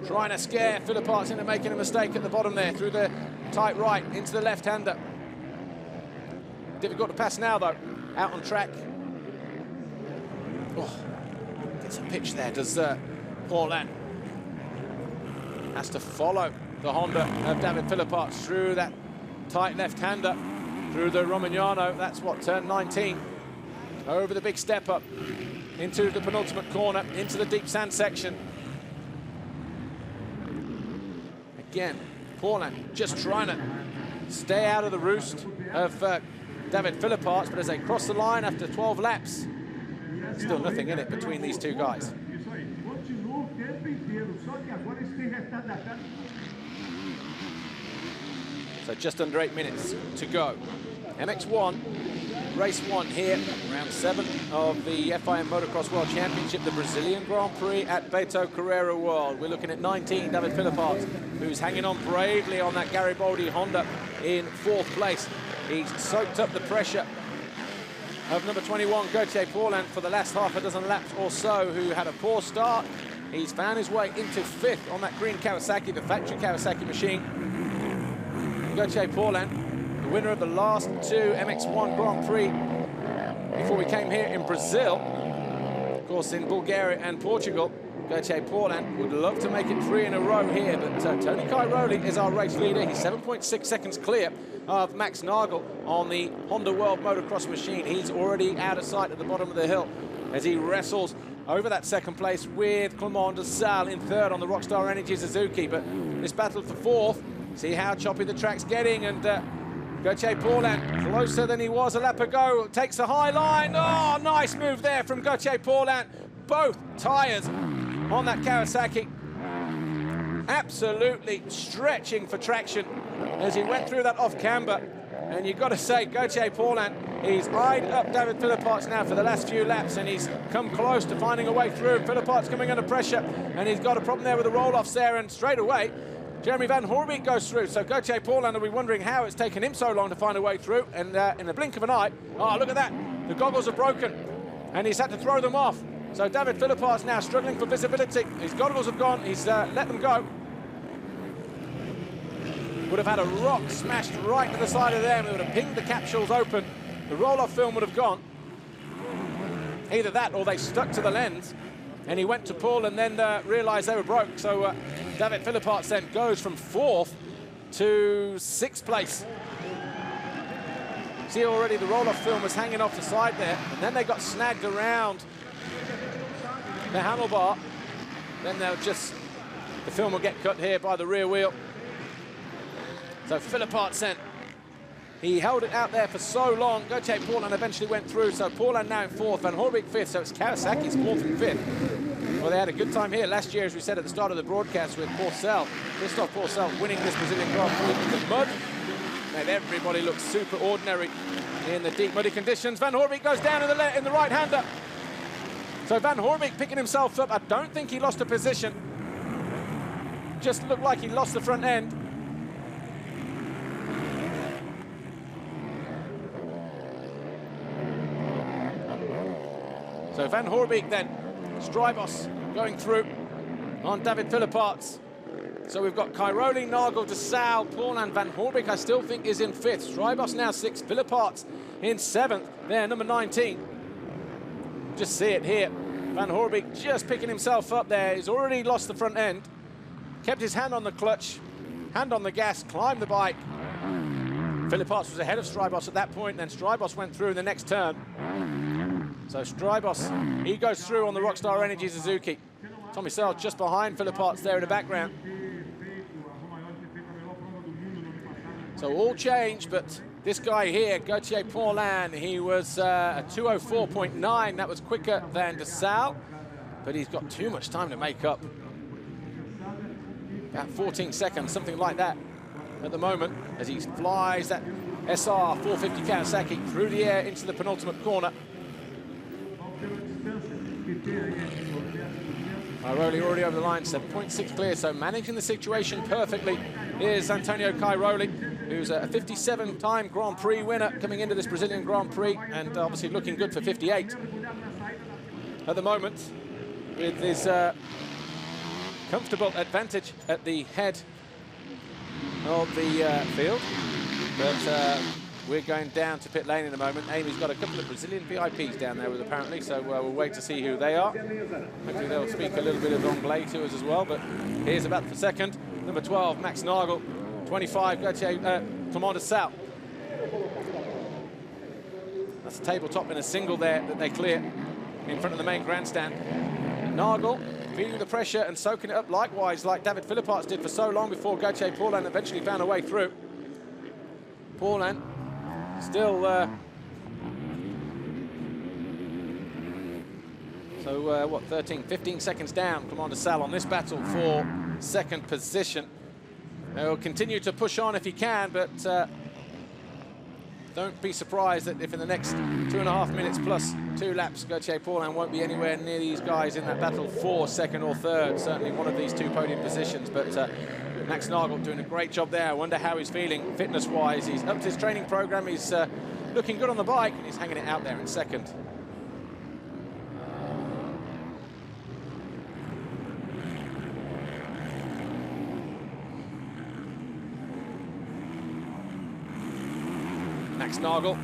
Trying to scare Philippart into making a mistake at the bottom there, through the tight right, into the left-hander. Difficult to pass now, though, out on track. Oh, gets a pitch there, does Paulin. Has to follow the Honda of David Philippart through that tight left-hander, through the Romagnano. That's what, turn 19. Over the big step up, into the penultimate corner, into the deep sand section. Again, Paulin just trying to stay out of the roost of David Philippart, but as they cross the line after 12 laps, still nothing in it between these two guys. So just under 8 minutes to go. MX1, race 1 here, round 7 of the FIM Motocross World Championship, the Brazilian Grand Prix at Beto Carreiro World. We're looking at 19, David Philippart, who's hanging on bravely on that Garibaldi Honda in 4th place. He's soaked up the pressure of number 21, Gauthier Paulin, for the last half a dozen laps or so, who had a poor start. He's found his way into 5th on that green Kawasaki, the factory Kawasaki machine. Gauthier Paulin, the winner of the last 2 MX1 Grand Prix before we came here in Brazil. Of course, in Bulgaria and Portugal, Gauthier Paulin would love to make it 3 in a row here, but Tony Cairoli is our race leader. He's 7.6 seconds clear of Max Nagel on the Honda World Motocross machine. He's already out of sight at the bottom of the hill as he wrestles over that 2nd place with Clement de Sal in 3rd on the Rockstar Energy Suzuki. But this battle for 4th, see how choppy the track's getting, and Gauthier Paulin closer than he was a lap ago, takes a high line. Oh, nice move there from Gauthier Paulin. Both tyres on that Kawasaki absolutely stretching for traction as he went through that off camber. And you've got to say, Gauthier Paulin, he's eyed up David Philippart now for the last few laps, and he's come close to finding a way through. Philippart's coming under pressure, and he's got a problem there with the roll-offs there, and straight away Jeremy Van Hoorbeek goes through. So Gauthier Paulin will be wondering how it's taken him so long to find a way through, and in the blink of an eye, oh, look at that, the goggles are broken, and he's had to throw them off. So David Philippart's now struggling for visibility. His goggles have gone, he's let them go. Would have had a rock smashed right to the side of them. It would have pinged the capsules open. The roll-off film would have gone. Either that or they stuck to the lens, and he went to pull and then realised they were broke. So David Philippart then goes from 4th to 6th place. See, already the roll-off film was hanging off the side there, and then they got snagged around the handlebar. Then they'll just, the film will get cut here by the rear wheel. So Philippart sent. He held it out there for so long. Gauthier Paulin eventually went through. So Paulin now in 4th, Van Hoorbeek 5th. So it's Kawasaki's 4th and 5th. Well, they had a good time here last year, as we said at the start of the broadcast, with Pourcel, Christophe Pourcel, winning this Brazilian Grand Prix in the mud. Made everybody look super ordinary in the deep muddy conditions. Van Hoorbeek goes down in the right-hander. So Van Hoorbeek picking himself up. I don't think he lost a position. Just looked like he lost the front end. So Van Hoorbeek then, Strybos going through on David Philippart. So we've got Cairoli, Nagel, de Sal, Paulin, Van Hoorbeek I still think is in 5th. Strybos now 6th, Philippart in 7th. There, number 19. Just see it here. Van Hoorbeek just picking himself up there. He's already lost the front end. Kept his hand on the clutch, hand on the gas, climbed the bike. Philipparts was ahead of Strybos at that point, and then Strybos went through in the next turn. So Strybos, he goes through on the Rockstar Energy Suzuki. Tommy Searle just behind Philipparts there in the background. So all change, but this guy here, Gauthier Paulin, he was a 2:04.9. That was quicker than DeSalle, but he's got too much time to make up. About 14 seconds, something like that at the moment, as he flies that SR 450 Kawasaki through the air into the penultimate corner. Cairoli already over the line, 7.6 clear, so managing the situation perfectly. Here's Antonio Cairoli, who's a 57-time Grand Prix winner coming into this Brazilian Grand Prix, and obviously looking good for 58 at the moment, with his comfortable advantage at the head of the field. But we're going down to pit lane in a moment. Amy's got a couple of Brazilian VIPs down there with apparently, so we'll wait to see who they are. Hopefully they'll speak a little bit of Anglais to us as well, but here's about for second. Number 12, Max Nagel. 25, Gauthier Clement DeSalle. That's a tabletop in a single there that they clear in front of the main grandstand. Nagel feeling the pressure and soaking it up likewise, like David Philipparts did for so long before Gauthier Paulin eventually found a way through. Paulin still what, 13, 15 seconds down. Clement DeSalle on this battle for second position. He'll continue to push on if he can, but don't be surprised that if in the next 2.5 minutes plus 2 laps, Gauthier Paulin won't be anywhere near these guys in that battle for second or third, certainly one of these 2 podium positions. But Max Nagel doing a great job there. I wonder how he's feeling fitness-wise. He's upped his training program. He's looking good on the bike, and he's hanging it out there in second. Max Nagel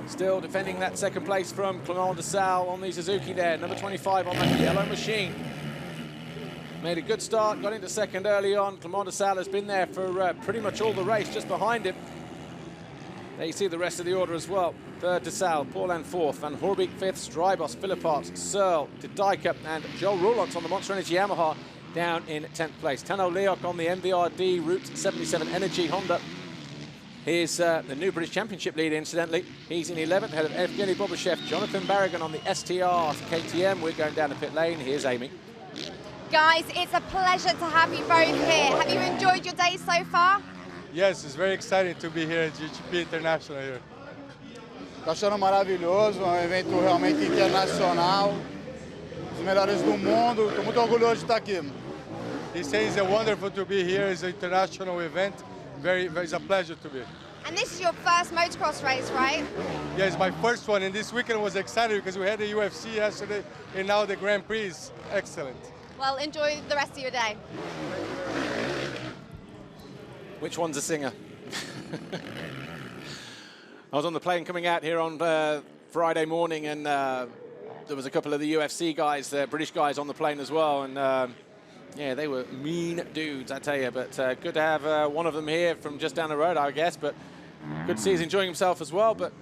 still defending that second place from Clement DeSalle on the Suzuki there. Number 25 on that yellow machine. Made a good start, got into second early on. Clement DeSalle has been there for pretty much all the race, just behind him. There you see the rest of the order as well. Third, DeSalle, Paulin fourth, Van Hoorbeek fifth, Strybos, Philipparts, Searle, De Dijker, and Joe Roulants on the Monster Energy Yamaha down in 10th place. Tano Leok on the MVRD Route 77 Energy Honda. Here's the new British Championship leader, incidentally. He's in 11th, ahead of Evgeny Bobashev. Jonathan Barragan on the STR KTM. We're going down to pit lane. Here's Amy. Guys, it's a pleasure to have you both here. Have you enjoyed your day so far? Yes, it's very exciting to be here at GP International here. Tô achando maravilhoso, um evento realmente internacional, os melhores do mundo. Estou muito orgulhoso de estar aqui. He says it's wonderful to be here. It's an international event. It's a pleasure to be. And this is your first motocross race, right? Yeah, it's my first one, and this weekend was exciting because we had the UFC yesterday, and now the Grand Prix is excellent. Well, enjoy the rest of your day. Which one's a singer? I was on the plane coming out here on Friday morning, and there was a couple of the UFC guys, British guys on the plane as well, and yeah, they were mean dudes, I tell you. But good to have one of them here from just down the road, I guess. But good to see he's enjoying himself as well. But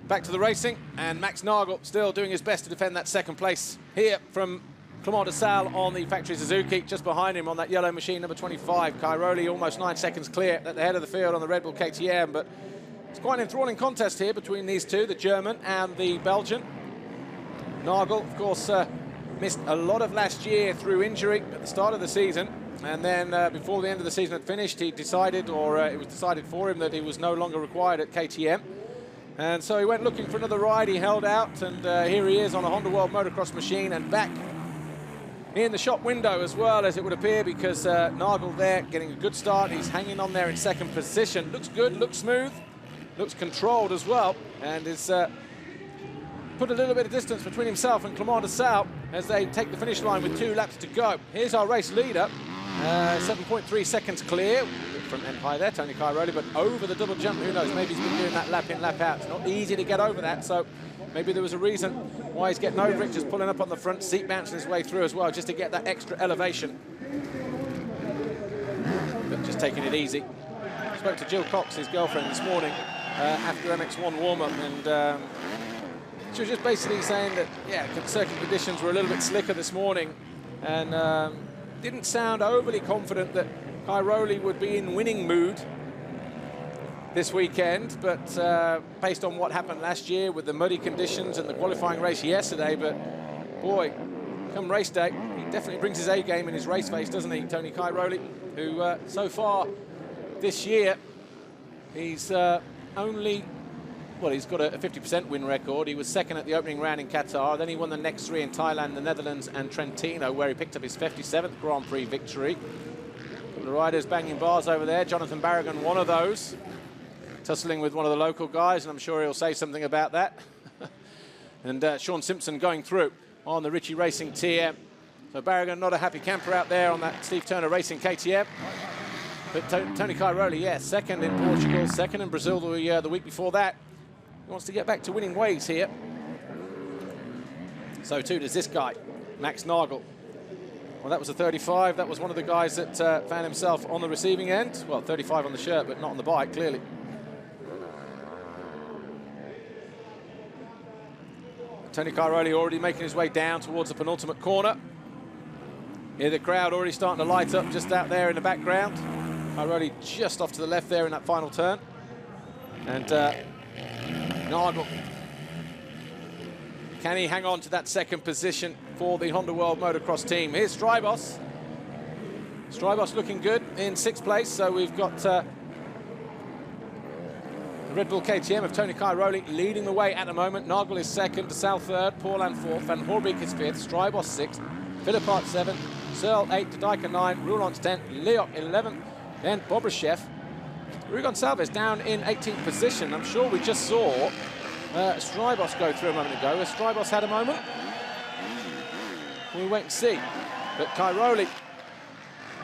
back to the racing, and Max Nagel still doing his best to defend that second place here from Clement DeSalle on the factory Suzuki. Just behind him on that yellow machine, number 25, Cairoli, almost 9 seconds clear at the head of the field on the Red Bull KTM. But it's quite an enthralling contest here between these two, the German and the Belgian. Nagel, of course, missed a lot of last year through injury at the start of the season, and then before the end of the season had finished, he decided, or it was decided for him, that he was no longer required at KTM, and so he went looking for another ride. He held out, and here he is on a Honda World Motocross machine, and back in the shop window as well, as it would appear, because Nagel there getting a good start. He's hanging on there in second position. Looks good, looks smooth, looks controlled as well, and is put a little bit of distance between himself and Clement DeSalle as they take the finish line with 2 laps to go. Here's our race leader, 7.3 seconds clear from Empire there, Tony Cairoli, but over the double jump, who knows, maybe he's been doing that lap in, lap out. It's not easy to get over that, so maybe there was a reason why he's getting over it, just pulling up on the front, seat bouncing his way through as well, just to get that extra elevation. But just taking it easy. Spoke to Jill Cox, his girlfriend, this morning, after MX1 warm-up, and she was just basically saying that, yeah, circuit conditions were a little bit slicker this morning, and didn't sound overly confident that Cairoli would be in winning mood this weekend, but based on what happened last year with the muddy conditions and the qualifying race yesterday, but boy, come race day, he definitely brings his A game in his race face, doesn't he, Tony Cairoli, who so far this year, he's only, well, he's got a 50% win record. He was second at the opening round in Qatar, then he won the next three in Thailand, the Netherlands and Trentino, where he picked up his 57th Grand Prix victory. The riders banging bars over there, Jonathan Barragan, one of those, tussling with one of the local guys, and I'm sure he'll say something about that. And Sean Simpson going through on the Ritchie Racing TM. So Barragan not a happy camper out there on that Steve Turner Racing KTM. But Tony Cairoli, yeah, second in Portugal, second in Brazil the week before that. He wants to get back to winning ways here. So too does this guy, Max Nagel. Well, that was a 35. That was one of the guys that found himself on the receiving end. Well, 35 on the shirt, but not on the bike, clearly. Tony Cairoli already making his way down towards the penultimate corner. Here the crowd already starting to light up just out there in the background. Cairoli just off to the left there in that final turn. And Nagel, can he hang on to that second position for the Honda World Motocross team? Here's Strybos. Strybos looking good in sixth place. So we've got the Red Bull KTM of Tony Cairoli leading the way at the moment. Nagel is second, De Sal third, Paulin fourth, Van Hoorbeek is fifth, Strybos sixth, Philippart seventh, Searle 8, Dijk 9, Roulant's 10, Leok 11, then Bobryshev. Rui Gonçalves down in 18th position. I'm sure we just saw Strybos go through a moment ago. Has Strybos had a moment? We'll wait and see. But Cairoli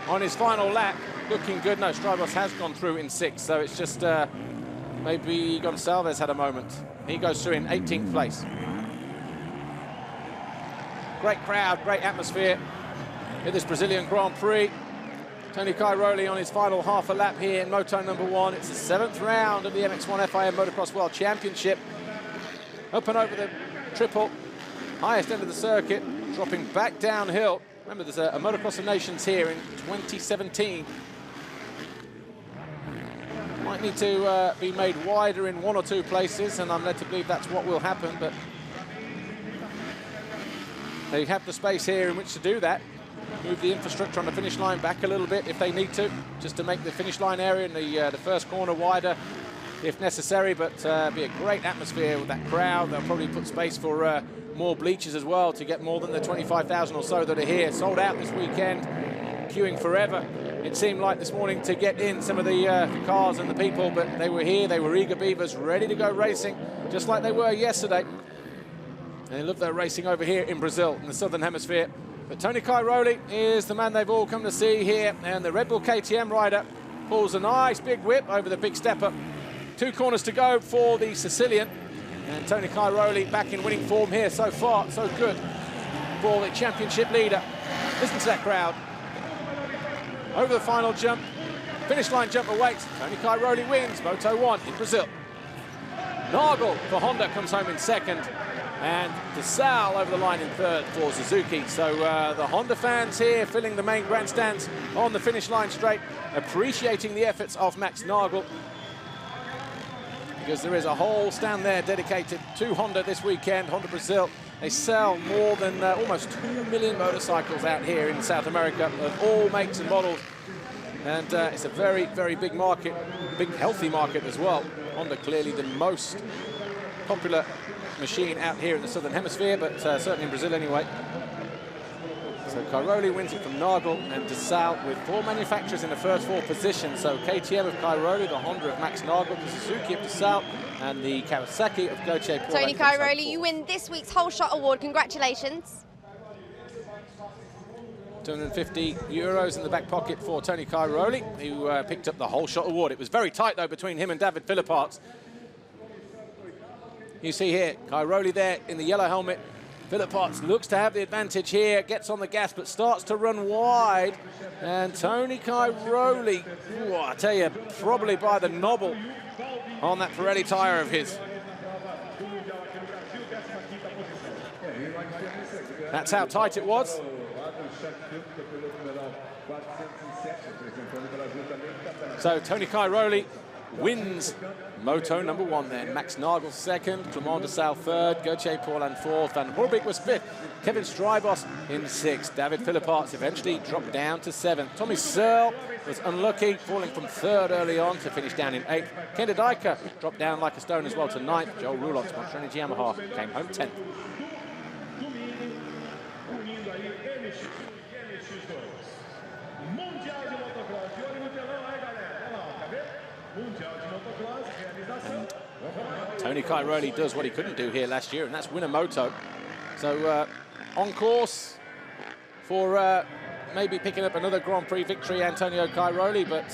on his final lap looking good. No, Strybos has gone through in sixth, so it's just maybe Gonçalves had a moment. He goes through in 18th place. Great crowd, great atmosphere in this Brazilian Grand Prix. Tony Cairoli on his final half a lap here in Moto number 1. It's the 7th round of the MX1 FIM Motocross World Championship. Up and over the triple, highest end of the circuit, dropping back downhill. Remember, there's a Motocross of Nations here in 2017. Might need to be made wider in one or two places, and I'm led to believe that's what will happen, but they have the space here in which to do that. Move the infrastructure on the finish line back a little bit if they need to, just to make the finish line area in the first corner wider if necessary, but be a great atmosphere with that crowd. They'll probably put space for more bleachers as well to get more than the 25,000 or so that are here. Sold out this weekend, queuing forever. It seemed like this morning to get in some of the cars and the people, but they were here, they were eager beavers, ready to go racing, just like they were yesterday. And they love their racing over here in Brazil, in the Southern Hemisphere. But Tony Cairoli is the man they've all come to see here, and the Red Bull KTM rider pulls a nice big whip over the big stepper. 2 corners to go for the Sicilian, and Tony Cairoli back in winning form here so far. So good for the championship leader. Listen to that crowd. Over the final jump, finish line jump awaits. Tony Cairoli wins Moto 1 in Brazil. Nagel for Honda comes home in second, and De Sal over the line in third for Suzuki. So the Honda fans here filling the main grandstands on the finish line straight, appreciating the efforts of Max Nagel, because there is a whole stand there dedicated to Honda this weekend. Honda Brazil, they sell more than almost 2 million motorcycles out here in South America of all makes and models. And it's a very, very big market, big healthy market as well. Honda clearly the most popular machine out here in the Southern Hemisphere, but certainly in Brazil anyway. So Cairoli wins it from Nagel and De Sal with 4 manufacturers in the first 4 positions. So KTM of Cairoli, the Honda of Max Nagel, the Suzuki of De Sal, and the Kawasaki of Gauthier Paul. Tony Cairoli, you win this week's Whole Shot Award. Congratulations. 250 euros in the back pocket for Tony Cairoli, who picked up the Whole Shot Award. It was very tight, though, between him and David Philippart. You see here, Cairoli there in the yellow helmet, Philippotts looks to have the advantage here, gets on the gas but starts to run wide. And Tony Cairoli, I tell you, probably by the knobble on that Pirelli tyre of his. That's how tight it was. So Tony Cairoli wins Moto #1 then. Max Nagel second, Clement de Sal third, Gauthier Paulin fourth, Van Horbeke was fifth, Kevin Strybos in sixth. David Philippotts eventually dropped down to seventh. Tommy Searle was unlucky, falling from third early on to finish down in eighth. Kenda Dyker dropped down like a stone as well to ninth. Joel Roulotte, Monster Energy Yamaha, came home 10th. Tony Cairoli does what he couldn't do here last year, and that's win a Moto. So on course for maybe picking up another Grand Prix victory, Antonio Cairoli, but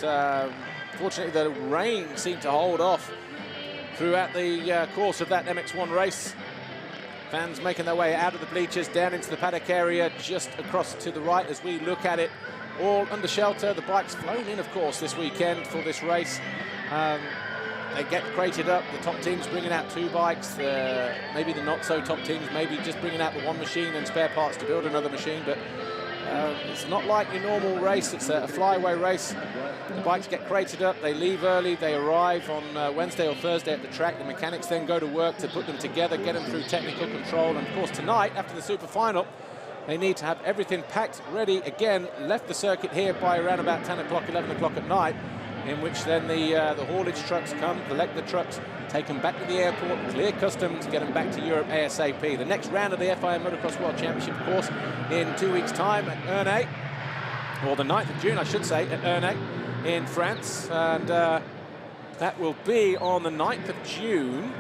fortunately the rain seemed to hold off throughout the course of that MX1 race. Fans making their way out of the bleachers, down into the paddock area, just across to the right as we look at it, all under shelter. The bikes flown in, of course, this weekend for this race. They get crated up, the top teams bringing out 2 bikes, maybe the not-so-top teams maybe just bringing out the 1 machine and spare parts to build another machine, but it's not like your normal race, it's a flyaway race. The bikes get crated up, they leave early, they arrive on Wednesday or Thursday at the track, the mechanics then go to work to put them together, get them through technical control, and of course tonight, after the super final, they need to have everything packed, ready again, left the circuit here by around about 10 o'clock, 11 o'clock at night, in which then the haulage trucks come, collect the trucks, take them back to the airport, clear customs, get them back to Europe ASAP. The next round of the FIA Motocross World Championship, of course, in 2 weeks' time at Ernay, or the 9th of June, I should say, at Ernay in France. And that will be on the 9th of June.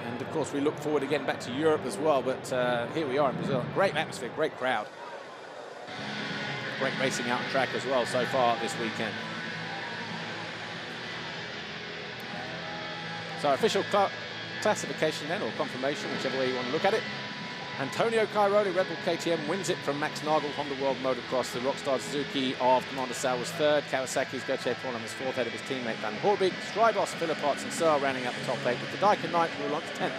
And, of course, we look forward to getting back to Europe as well. But here we are in Brazil. Great atmosphere, great crowd. Great racing out on track as well so far this weekend. So official classification then, or confirmation, whichever way you want to look at it. Antonio Cairoli, Red Bull KTM, wins it from Max Nagel, Honda World Motocross. The Rockstar Suzuki of Commander Sal was third. Kawasaki's Gauthier Paulin was fourth, ahead of his teammate Van Horbeke. Strybos, Philippotts and Searle rounding out the top 8 with the Dyker 9th, Roulant 10th.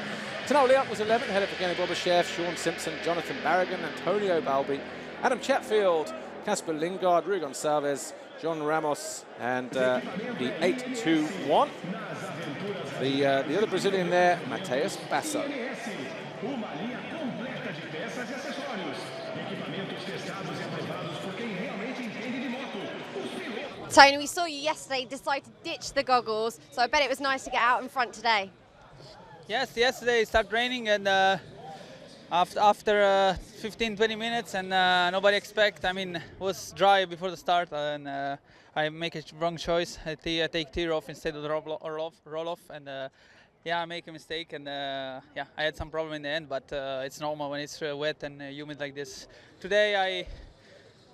Tenolia was 11th, ahead of Evgeny Bobashev, Sean Simpson, Jonathan Barragan, Antonio Balbi, Adam Chatfield, Casper Lingard, Rui Gonçalves, John Ramos, and the 8-2-1. The other Brazilian there, Mateus Basso. Tony, we saw you yesterday decide to ditch the goggles, so I bet it was nice to get out in front today. Yes, yesterday it started raining, and after 15-20 minutes, and nobody expect. I mean, it was dry before the start, and I make a wrong choice. I take tear off instead of the roll off, and yeah, I make a mistake, and yeah, I had some problem in the end, but it's normal when it's wet and humid like this. Today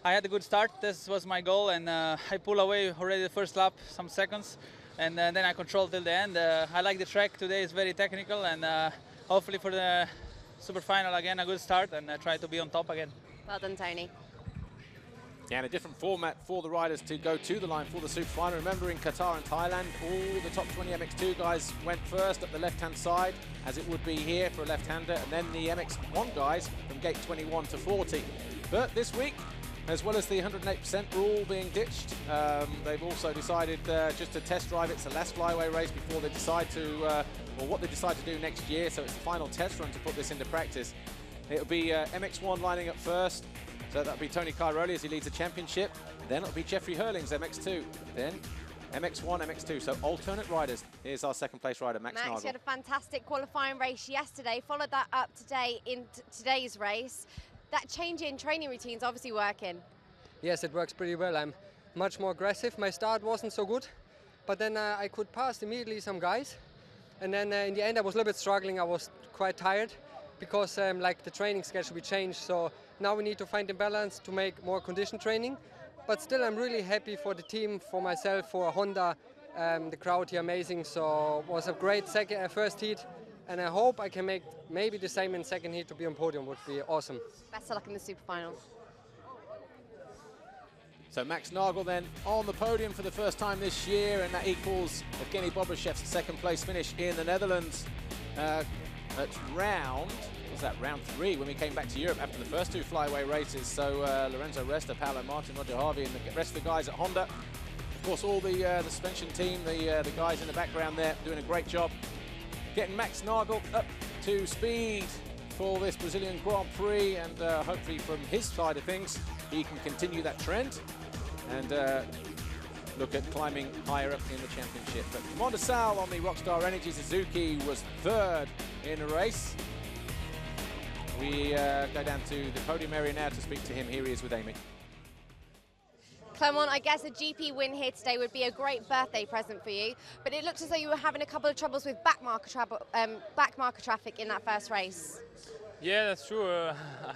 I had a good start. This was my goal, and I pull away already the first lap, some seconds, and then I controlled till the end. I like the track today; it's very technical, and hopefully for the super final again, a good start, and try to be on top again. Well done, Tony. Yeah, and a different format for the riders to go to the line for the super final. Remember, in Qatar and Thailand, all the top 20 MX2 guys went first at the left-hand side, as it would be here for a left-hander, and then the MX1 guys from gate 21 to 40. But this week, as well as the 108% rule being ditched, they've also decided just to test drive. It's the last flyaway race before they decide to, or what they decide to do next year. So it's the final test run to put this into practice. It'll be MX1 lining up first. So that'll be Tony Cairoli as he leads the championship. Then it'll be Jeffrey Hurling's MX2. Then MX1, MX2. So alternate riders. Here's our second place rider, Max Nagel. Max, you had a fantastic qualifying race yesterday. Followed that up today in today's race. That change in training routine's obviously working. Yes, it works pretty well. I'm much more aggressive. My start wasn't so good, but then I could pass immediately some guys. And then in the end I was a little bit struggling. I was quite tired because like the training schedule we changed. So now we need to find the balance to make more condition training. But still I'm really happy for the team, for myself, for Honda. The crowd here amazing. So it was a great first heat. and I hope I can make maybe the same in second heat to be on podium. Would be awesome. Best of luck in the super final. So Max Nagel then on the podium for the first time this year, and that equals Evgeny Bobrishev's second place finish in the Netherlands at round 3 when we came back to Europe after the first two flyaway races. So Lorenzo Resta, Paolo Martin, Roger Harvey, and the rest of the guys at Honda. Of course, all the suspension team, the guys in the background there doing a great job getting Max Nagel up to speed for this Brazilian Grand Prix, and hopefully from his side of things he can continue that trend and look at climbing higher up in the championship. But Commander Sal on the Rockstar Energy Suzuki was third in the race. We go down to the podium area now to speak to him. Here he is with Amy. Clement, I guess a GP win here today would be a great birthday present for you, but it looked as though you were having a couple of troubles with backmarker traffic in that first race. Yeah, that's true.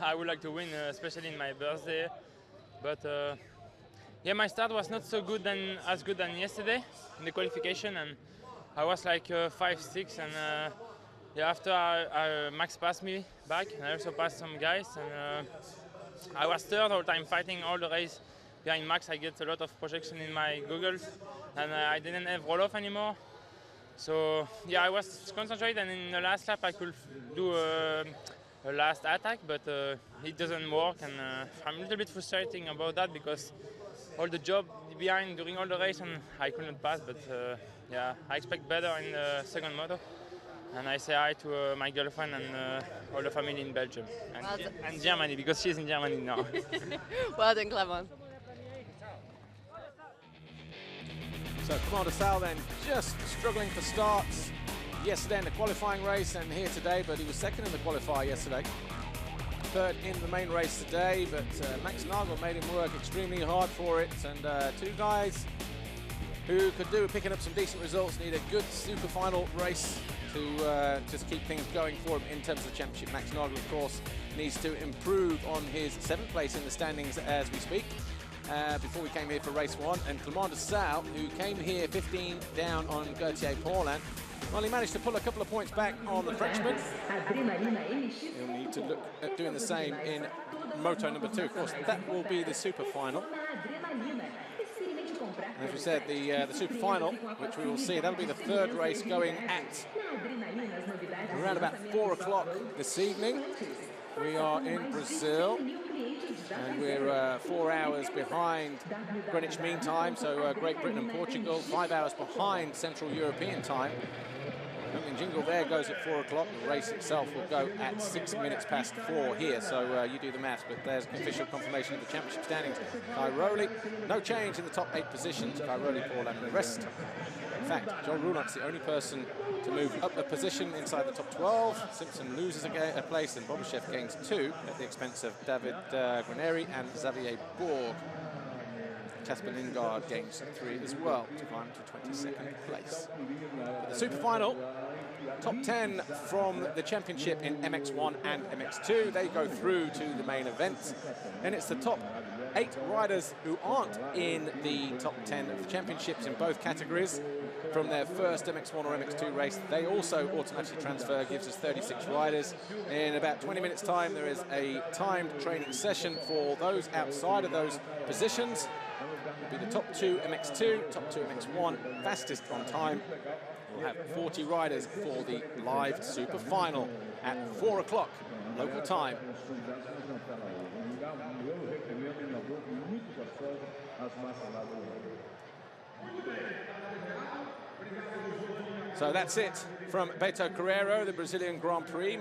I would like to win, especially in my birthday. But yeah, my start was not so good as good than yesterday in the qualification, and I was like 5-6, and yeah, after Max passed me back, and I also passed some guys, and I was third all time, fighting all the race behind Max. I get a lot of projection in my goggles, and I didn't have roll-off anymore. So yeah, I was concentrated, and in the last lap I could do a last attack, but it doesn't work, and I'm a little bit frustrating about that because all the job behind during all the race and I couldn't pass. But yeah, I expect better in the second moto, and I say hi to my girlfriend and all the family in Belgium and Germany, because she's in Germany now. Well done, Clement. So Commander Sal then just struggling for starts yesterday in the qualifying race and here today, but he was second in the qualifier yesterday. Third in the main race today, but Max Nagel made him work extremely hard for it, and two guys who could do with picking up some decent results need a good super final race to just keep things going for him in terms of the championship. Max Nagel, of course, needs to improve on his 7th place in the standings as we speak. Before we came here for race 1, and Clement de Sal, who came here 15 down on Gauthier Paulin, well, he managed to pull a couple of points back on the Frenchman. He'll need to look at doing the same in Moto number 2. Of course, that will be the super final. As we said, the super final, which we will see, that'll be the third race going at around about 4 o'clock this evening. We are in Brazil, and we're 4 hours behind Greenwich Mean Time, so Great Britain and Portugal 5 hours behind Central European Time. The jingle there goes at 4 o'clock. The race itself will go at 6 minutes past 4 here, so you do the maths, but there's official confirmation of the championship standings. Cairoli, no change in the top 8 positions. Cairoli, Paul, and the rest. In fact, John Roulan's the only person to move up a position inside the top 12. Simpson loses a place, and Bobashev gains 2 at the expense of David Graneri and Xavier Borg. Casper Lindgaard gains 3 as well to climb to 22nd place. But the super final, top 10 from the championship in MX1 and MX2, they go through to the main event. And it's the top 8 riders who aren't in the top 10 of the championships in both categories from their first MX1 or MX2 race. They also automatically transfer, gives us 36 riders. In about 20 minutes time, there is a timed training session for those outside of those positions. It'll be the top 2 MX2, top 2 MX1, fastest on time. We'll have 40 riders for the live super final at 4 o'clock local time. So that's it from Beto Carreiro, the Brazilian Grand Prix.